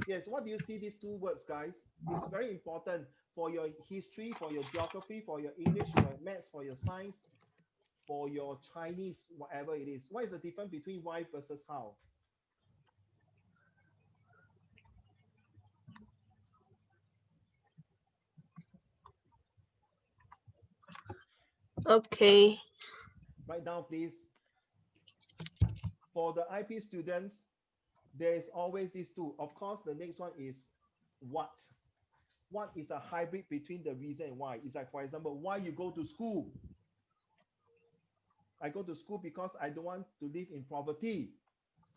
Yes, what do you see these two words, guys? It's very important for your history, for your geography, for your English, for your maths, for your science, for your Chinese, whatever it is. What is the difference between why versus how? Okay. Write down, please. For the IP students, there is always these two. Of course, the next one is what. What is a hybrid between the reason and why? It's like, for example, why you go to school. I go to school because I don't want to live in poverty.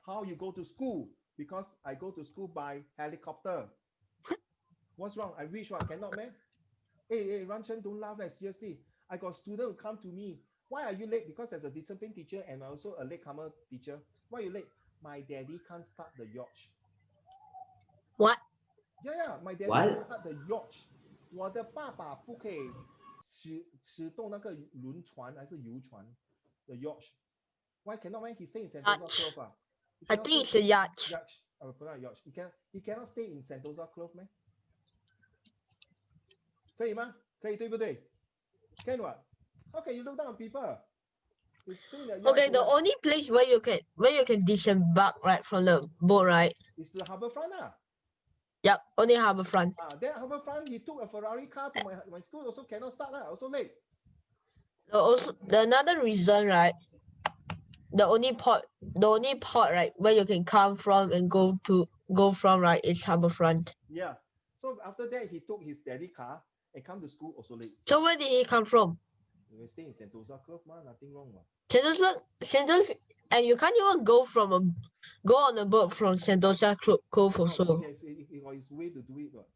How you go to school? Because I go to school by helicopter. What's wrong? I reach one, cannot, man. Hey, Ranchen, don't laugh, seriously. I got student who come to me. Why are you late? Because as a discipline teacher and also a latecomer teacher, why are you late? My daddy can't start the yacht. What? Yeah, my daddy What? can't start the yacht. 我的爸爸不可以使动那个轮船还是游船 the yacht. Why cannot, man? He stay in Sentosa Cove. I think it's a yacht. Yacht. Yacht. He cannot stay in Sentosa Cove, man. 可以吗？可以，对不对？ Can what? How can you look down on people? Okay, the only place where you can disembark right from the boat, right? Is the harbourfront. Yep, only harbourfront. Then harbourfront, he took a Ferrari car to my school, also cannot start, also late. The another reason, right? The only port, right, where you can come from and go from, right, is harbourfront. Yeah. So after that, he took his daddy car and come to school also late. So where did he come from? We stay in Sentosa Cove, man. Nothing wrong, man. Sentosa, and you can't even go on a boat from Sentosa Cove also. No, he got his way to do it, but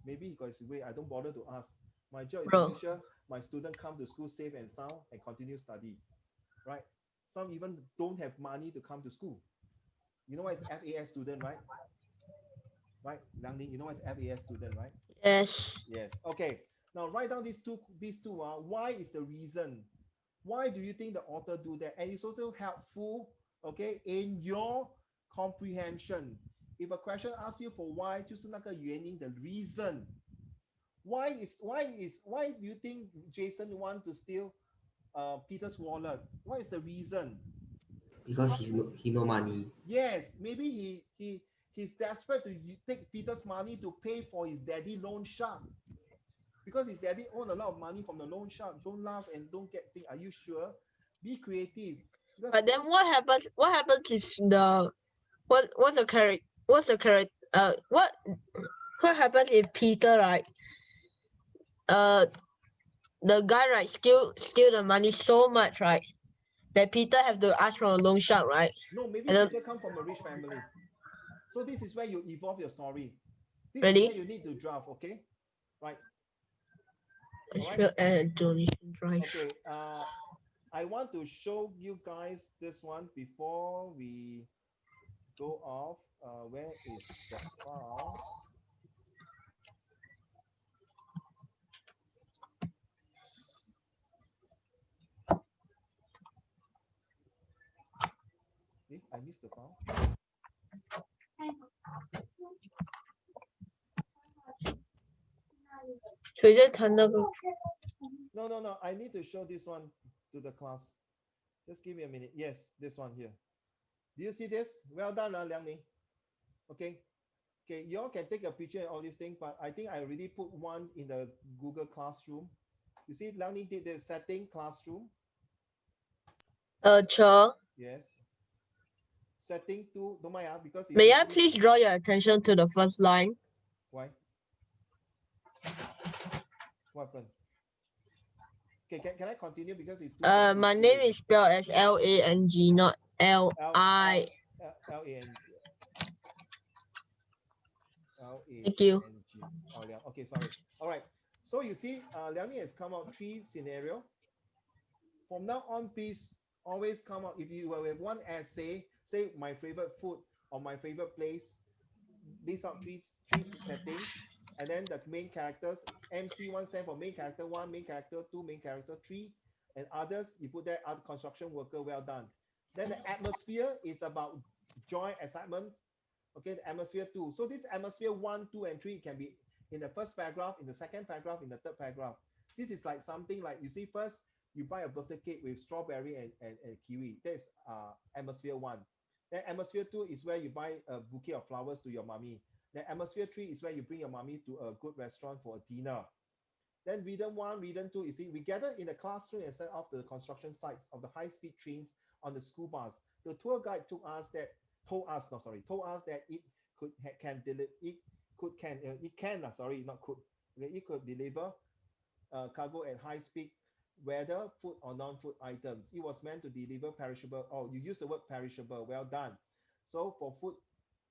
maybe he got his way. I don't bother to ask. My job is to make sure my student come to school safe and sound and continue study, right? Some even don't have money to come to school. You know what is FAS student, right? Right, Liang Ning, you know what is FAS student, right? Yes. Yes. Okay. Now write down these two. Why is the reason? Why do you think the author do that? And it's also helpful, okay, in your comprehension. If a question asks you for why, 就是那个原因, the reason. Why do you think Jason want to steal Peter's wallet? What is the reason? Because he no money. Yes, maybe he's desperate to take Peter's money to pay for his daddy loan shark. Because his daddy owned a lot of money from the loan shark. Don't laugh and don't get things. Are you sure? Be creative. But then what happens if what happens if Peter, right, the guy, right, steal the money so much, right, that Peter have to ask from a loan shark, right? No, maybe Peter come from a rich family. So this is where you evolve your story. This Really? is where you need to draft, okay? Right. Donation drive. Okay. I want to show you guys this one before we go off. Where is the file? I missed the file. No. I need to show this one to the class. Just give me a minute. Yes, this one here. Do you see this? Well done, Liang Ning. Okay. Okay, you all can take a picture and all these things, but I think I already put one in the Google Classroom. You see, Learning did the setting classroom. Sure. Yes. Setting 2, don't mind, because it's May I already- please draw your attention to the first line? Why? What happened? Okay, can I continue because it's too My name is spelled as Lang, not Li. L-A-N-G. Thank you. L-A-N-G. Oh, yeah. Okay, sorry. All right. So you see, Liang has come out 3 scenario. From now on, please always come out. If you have one essay, say my favorite food or my favorite place, these are three settings. And then the main characters, MC1 stand for main character 1, main character 2, main character 3, and others, you put there, other construction worker, well done. Then the atmosphere is about joy, excitement. Okay, the atmosphere 2. So this atmosphere 1, 2, and 3 can be in the first paragraph, in the second paragraph, in the third paragraph. This is like something like, you see, first, you buy a birthday cake with strawberry and kiwi. That's atmosphere 1. Then atmosphere 2 is where you buy a bouquet of flowers to your mommy. Then atmosphere 3 is where you bring your mommy to a good restaurant for a dinner. Then rhythm 1, rhythm 2, you see, we gather in the classroom and set off to the construction sites of the high-speed trains on the school bus. The tour guide told us that it could deliver cargo at high speed, whether food or non-food items. It was meant to deliver perishable. Oh, you use the word perishable. Well done. So for food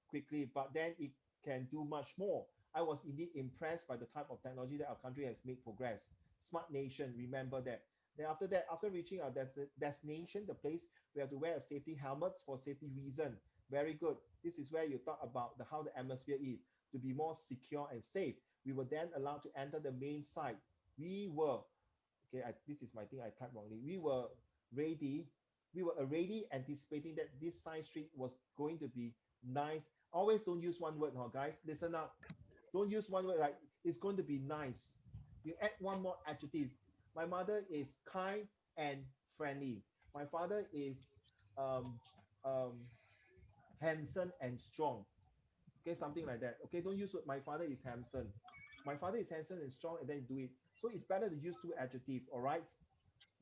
quickly, but then it can do much more. I was indeed impressed by the type of technology that our country has made progress. Smart nation, remember that. Then after that, after reaching our destination, the place, we have to wear a safety helmets for safety reason. Very good. This is where you talk about how the atmosphere is to be more secure and safe. We were then allowed to enter the main site. We were, okay, this is my thing I typed wrongly. We were already anticipating that this side street was going to be nice. Always don't use one word, guys. Listen up. Don't use one word like it's going to be nice. You add one more adjective. My mother is kind and friendly. My father is um, handsome and strong. Okay, something like that. Okay, don't use my father is handsome. My father is handsome and strong, and then do it. So it's better to use 2 adjectives. All right.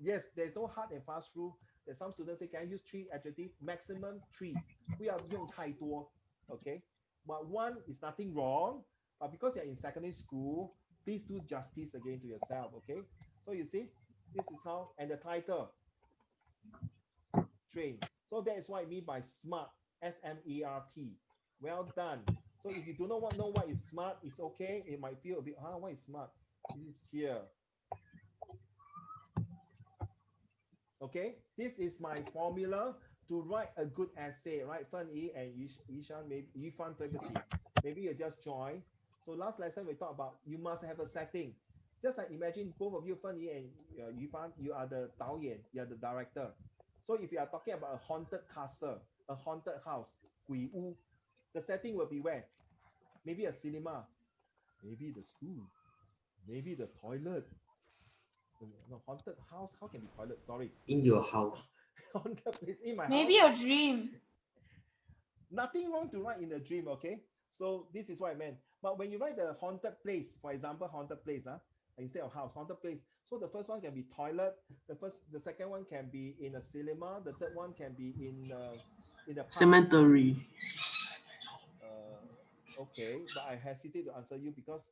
Yes, there's no hard and fast rule. That some students say, can I use 3 adjectives? Maximum 3. 不要用太多. Okay, but 1 is nothing wrong. But because you're in secondary school, please do justice again to yourself. Okay. So you see, this is how, and the title, train. So that is what I mean by smart. S-M-E-R-T. Well done. So if you do not know what is smart, it's okay. It might feel a bit, what is smart? It is here. Okay, this is my formula to write a good essay, right? Fan Yi and Yishan, maybe Yifan, maybe you just join. So last lesson we talked about you must have a setting. Just like imagine both of you, Fan Yi and Yifan, you are the 导演, you are the director. So if you are talking about a haunted castle, a haunted house, 鬼屋, the setting will be where? Maybe a cinema, maybe the school, maybe the toilet. No, haunted house, how can be toilet? Sorry. In your house. Haunted place in my Maybe house. your dream. Nothing wrong to write in a dream, okay? So this is what I meant. But when you write the haunted place, for example, haunted place, instead of house, haunted place. So the first one can be toilet. The second one can be in a cinema. The third one can be in the park. Cemetery. Okay, but I hesitate to answer you because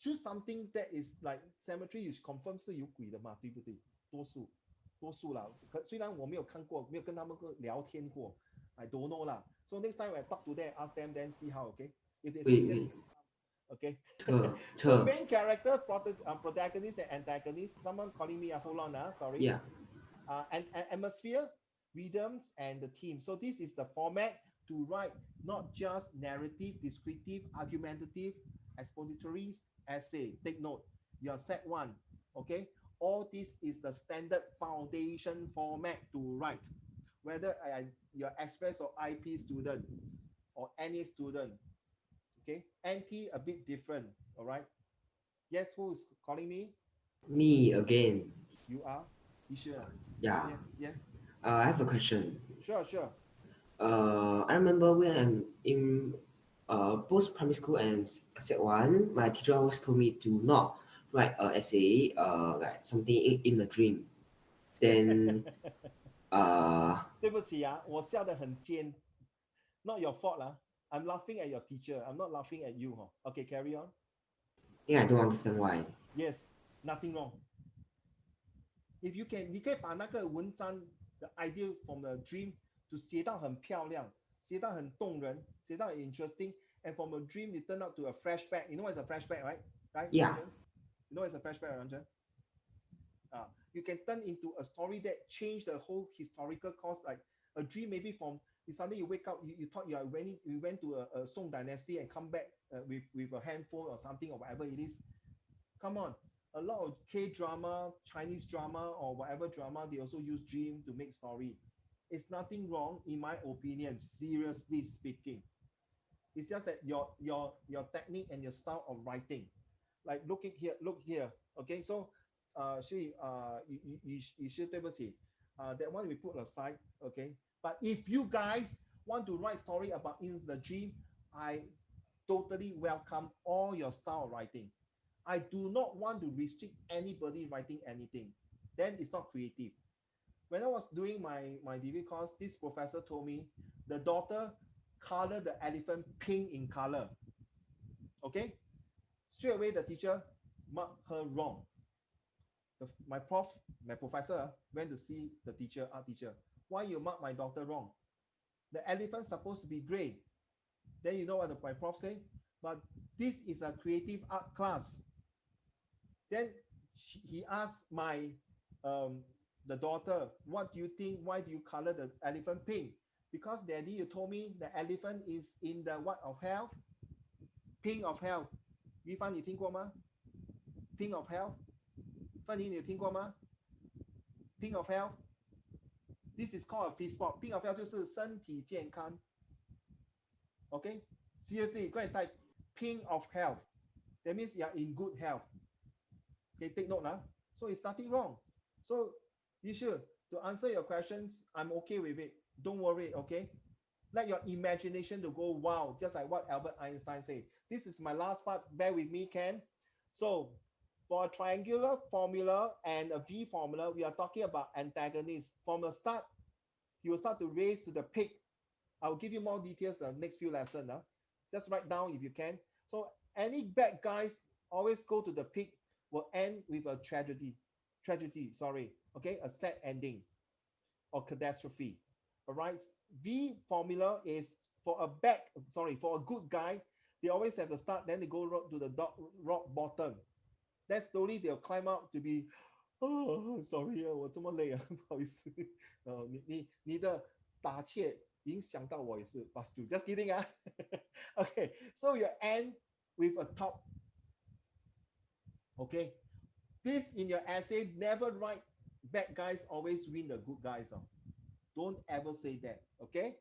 choose something that is like cemetery is confirm 是有鬼的嘛，对不对？多数啦，虽然我没有看过，没有跟他们聊天过 ，I don't know 啦。So next time I talk to them, ask them, then see how, okay? If they say yes, okay. So main character, protagonist and antagonist. Someone calling me. Hold on, sorry. Yeah. And atmosphere, rhythms, and the theme. So this is the format to write not just narrative, descriptive, argumentative, expository essay. Take note. Your set 1, okay? All this is the standard foundation format to write. Whether you're express or IP student or any student, okay? NT a bit different, all right? Yes, who's calling me? Me again. You are? You sure? Yeah. Yes. I have a question. Sure. I remember when I'm in both primary school and Sec 1, my teacher always told me to not write a essay, like something in a dream. Then, 对不起啊，我笑得很尖。Not your fault lah. I'm laughing at your teacher. I'm not laughing at you. Huh? Okay, carry on. I think I don't understand why. Yes, nothing wrong. If you can, 你可以把那个文章 the idea from the dream to 写到很漂亮，写到很动人，写到很 interesting, and from a dream it turn out to a flashback. You know what is a flashback, right? Right? Yeah. You know what is a flashback, Ranjan? You can turn into a story that changed the whole historical course, like a dream maybe from suddenly you wake up, you thought you went to a Song dynasty and come back with a handphone or something or whatever it is. Come on, a lot of K-drama, Chinese drama or whatever drama, they also use dream to make story. It's nothing wrong in my opinion, seriously speaking. It's just that your technique and your style of writing. Like look here. Okay, so 你是对不起 that one we put aside, okay? But if you guys want to write story about in the dream, I totally welcome all your style of writing. I do not want to restrict anybody writing anything. Then it's not creative. When I was doing my degree course, this professor told me the daughter color the elephant pink in color. Okay? Straight away the teacher marked her wrong. My professor went to see the teacher, art teacher. Why you mark my daughter wrong? The elephant's supposed to be gray. Then you know what my prof say? But this is a creative art class. Then he asked the daughter, what do you think? Why do you color the elephant pink? Because daddy, you told me the elephant is in the what of health? Pink of health. 于帆你听过吗 ？Pink of health. 范妮你有听过吗 ？Pink of health. This is called a fish spot. Pink of health 就是身体健康。Okay, seriously, go and type pink of health. That means you are in good health. Okay, take note now. So it's nothing wrong. So you should to answer your questions. I'm okay with it. Don't worry. Okay, let your imagination to go wild, just like what Albert Einstein said. This is my last part. Bear with me, Ken. So for a triangular formula and a V formula, we are talking about antagonists. From the start, he will start to raise to the peak. I'll give you more details in the next few lessons. Just write down if you can. So any bad guys always go to the peak will end with a tragedy, okay, a sad ending or catastrophe. All right. V formula is for a good guy, they always have the start, then they go to the rock bottom. Then slowly they'll climb up to be, oh, sorry 我这么累啊，不好意思。你的打切影响到我也是 just kidding Okay, so you end with a top. Okay, please in your essay never write bad guys always win the good guys. Don't ever say that. Okay,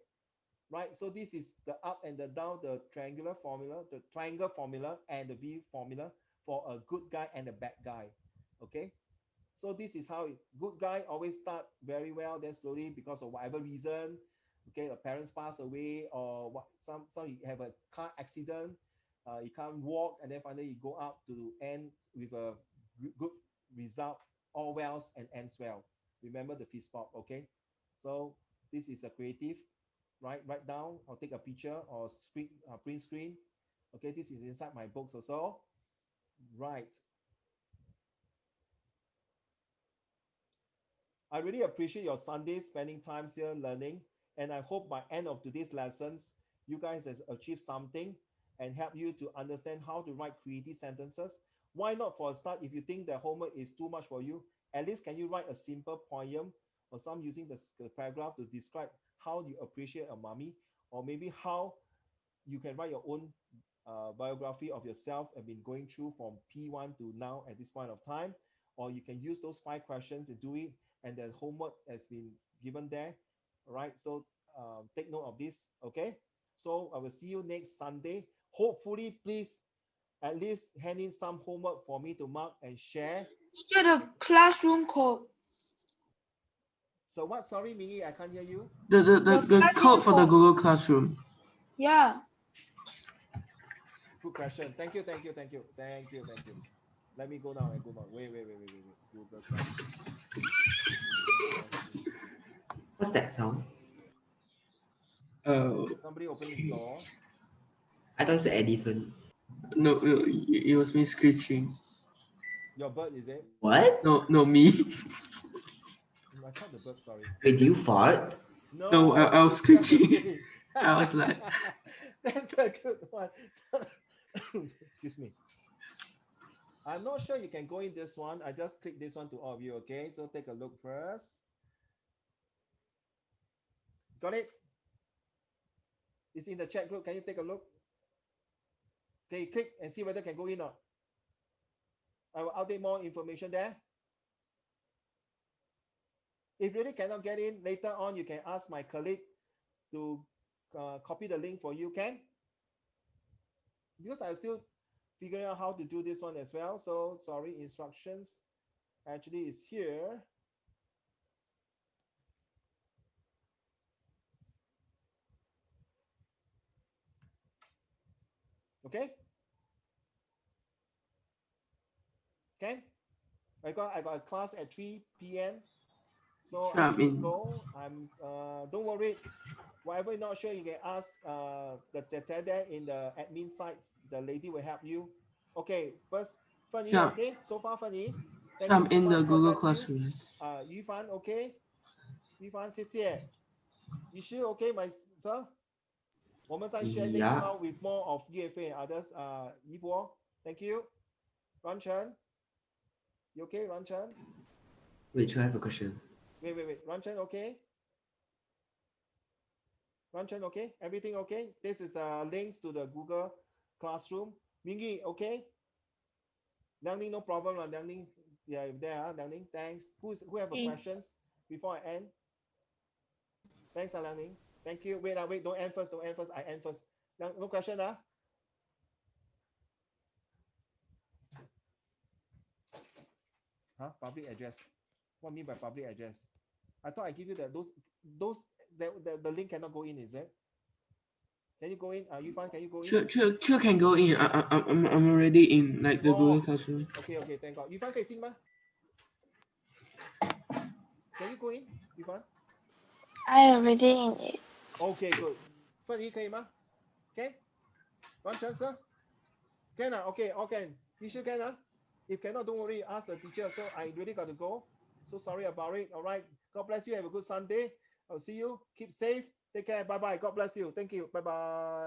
right? So this is the up and the down, the triangular formula, the triangle formula, and the V formula for a good guy and a bad guy. Okay, so this is how good guy always start very well, then slowly because of whatever reason, okay, the parents pass away or what, some you have a car accident, you can't walk, and then finally you go up to end with a good result, all wells and ends well. Remember the fist pop. Okay, so this is a creative, right? Write down or take a picture or print screen. Okay, this is inside my books also. Right. I really appreciate your Sunday spending time here learning, and I hope by end of today's lessons, you guys has achieved something and help you to understand how to write creative sentences. Why not for a start, if you think the homework is too much for you, at least can you write a simple poem or some using the paragraph to describe how you appreciate a mommy, or maybe how you can write your own biography of yourself and been going through from P1 to now at this point of time, or you can use those 5 questions to do it, and the homework has been given there. All right, so take note of this. Okay, so I will see you next Sunday. Hopefully, please at least hand in some homework for me to mark and share. Teacher, the classroom code. So what? Sorry, Mingy, I can't hear you. The code for the Google Classroom. The classroom code. Yeah. Yeah. Good question. Thank you. Let me go down and go down. Wait. Google Classroom. What's that sound? Somebody open the door. I thought it's an elephant. No, it was me screeching. Your bird, is it? What? No, me. I thought the bird, sorry. Wait, do you fart? No, I was that's screeching. me. I was like, That's a good one. Excuse me. I'm not sure you can go in this one. I just click this one to all of you, okay? So take a look first. Got it? It's in the chat group. Can you take a look? Okay, click and see whether can go in or not. I will update more information there. If really cannot get in, later on you can ask my colleague to copy the link for you, can? Because I'm still figuring out how to do this one as well. So sorry, instructions actually is here. Okay. Can? I got a class at 3 p.m. So sure, I need to go. Don't worry. Whatever you're not sure, you can ask the Tete there in the admin sites. The lady will help you. Okay, first, Fanny, sure. okay? So far, Fanny. Thank I'm you so in much. the God Google bless you. Classroom. Yufan, okay? Yufan, 谢谢. You sure okay, my sir? 我们再 share next Yeah. round with more of Yue and others. Yibo, thank you. Ran Chen. You okay, Ran Chen? Wait, I have a question. Wait. Ran Chen, okay? Ran Chen, okay? Everything okay? This is the links to the Google Classroom. Mingi, okay? Liang Ning, no problem. Liang Ning, yeah, there. Liang Ning, thanks. Who have questions before I end? Thanks, Liang Ning. Thank you. Wait, don't end first. I end first. No question, Huh? Public address. What mean by public address? I thought I give you the link cannot go in, is it? Can you go in? Are you fine? Can you go in? Sure can go in. I'm already in like the Google Classroom. Okay, thank God. Yufan 可以进吗? Can you go in, Yufan? I already in it. Okay, good. 范怡可以吗? Can? Ran Chen, sir? Can? Okay, all can. You sure can? If cannot, don't worry. Ask the teacher. So I really got to go. So sorry about it. All right. God bless you. Have a good Sunday. I'll see you. Keep safe. Take care. Bye-bye. God bless you. Thank you. Bye-bye.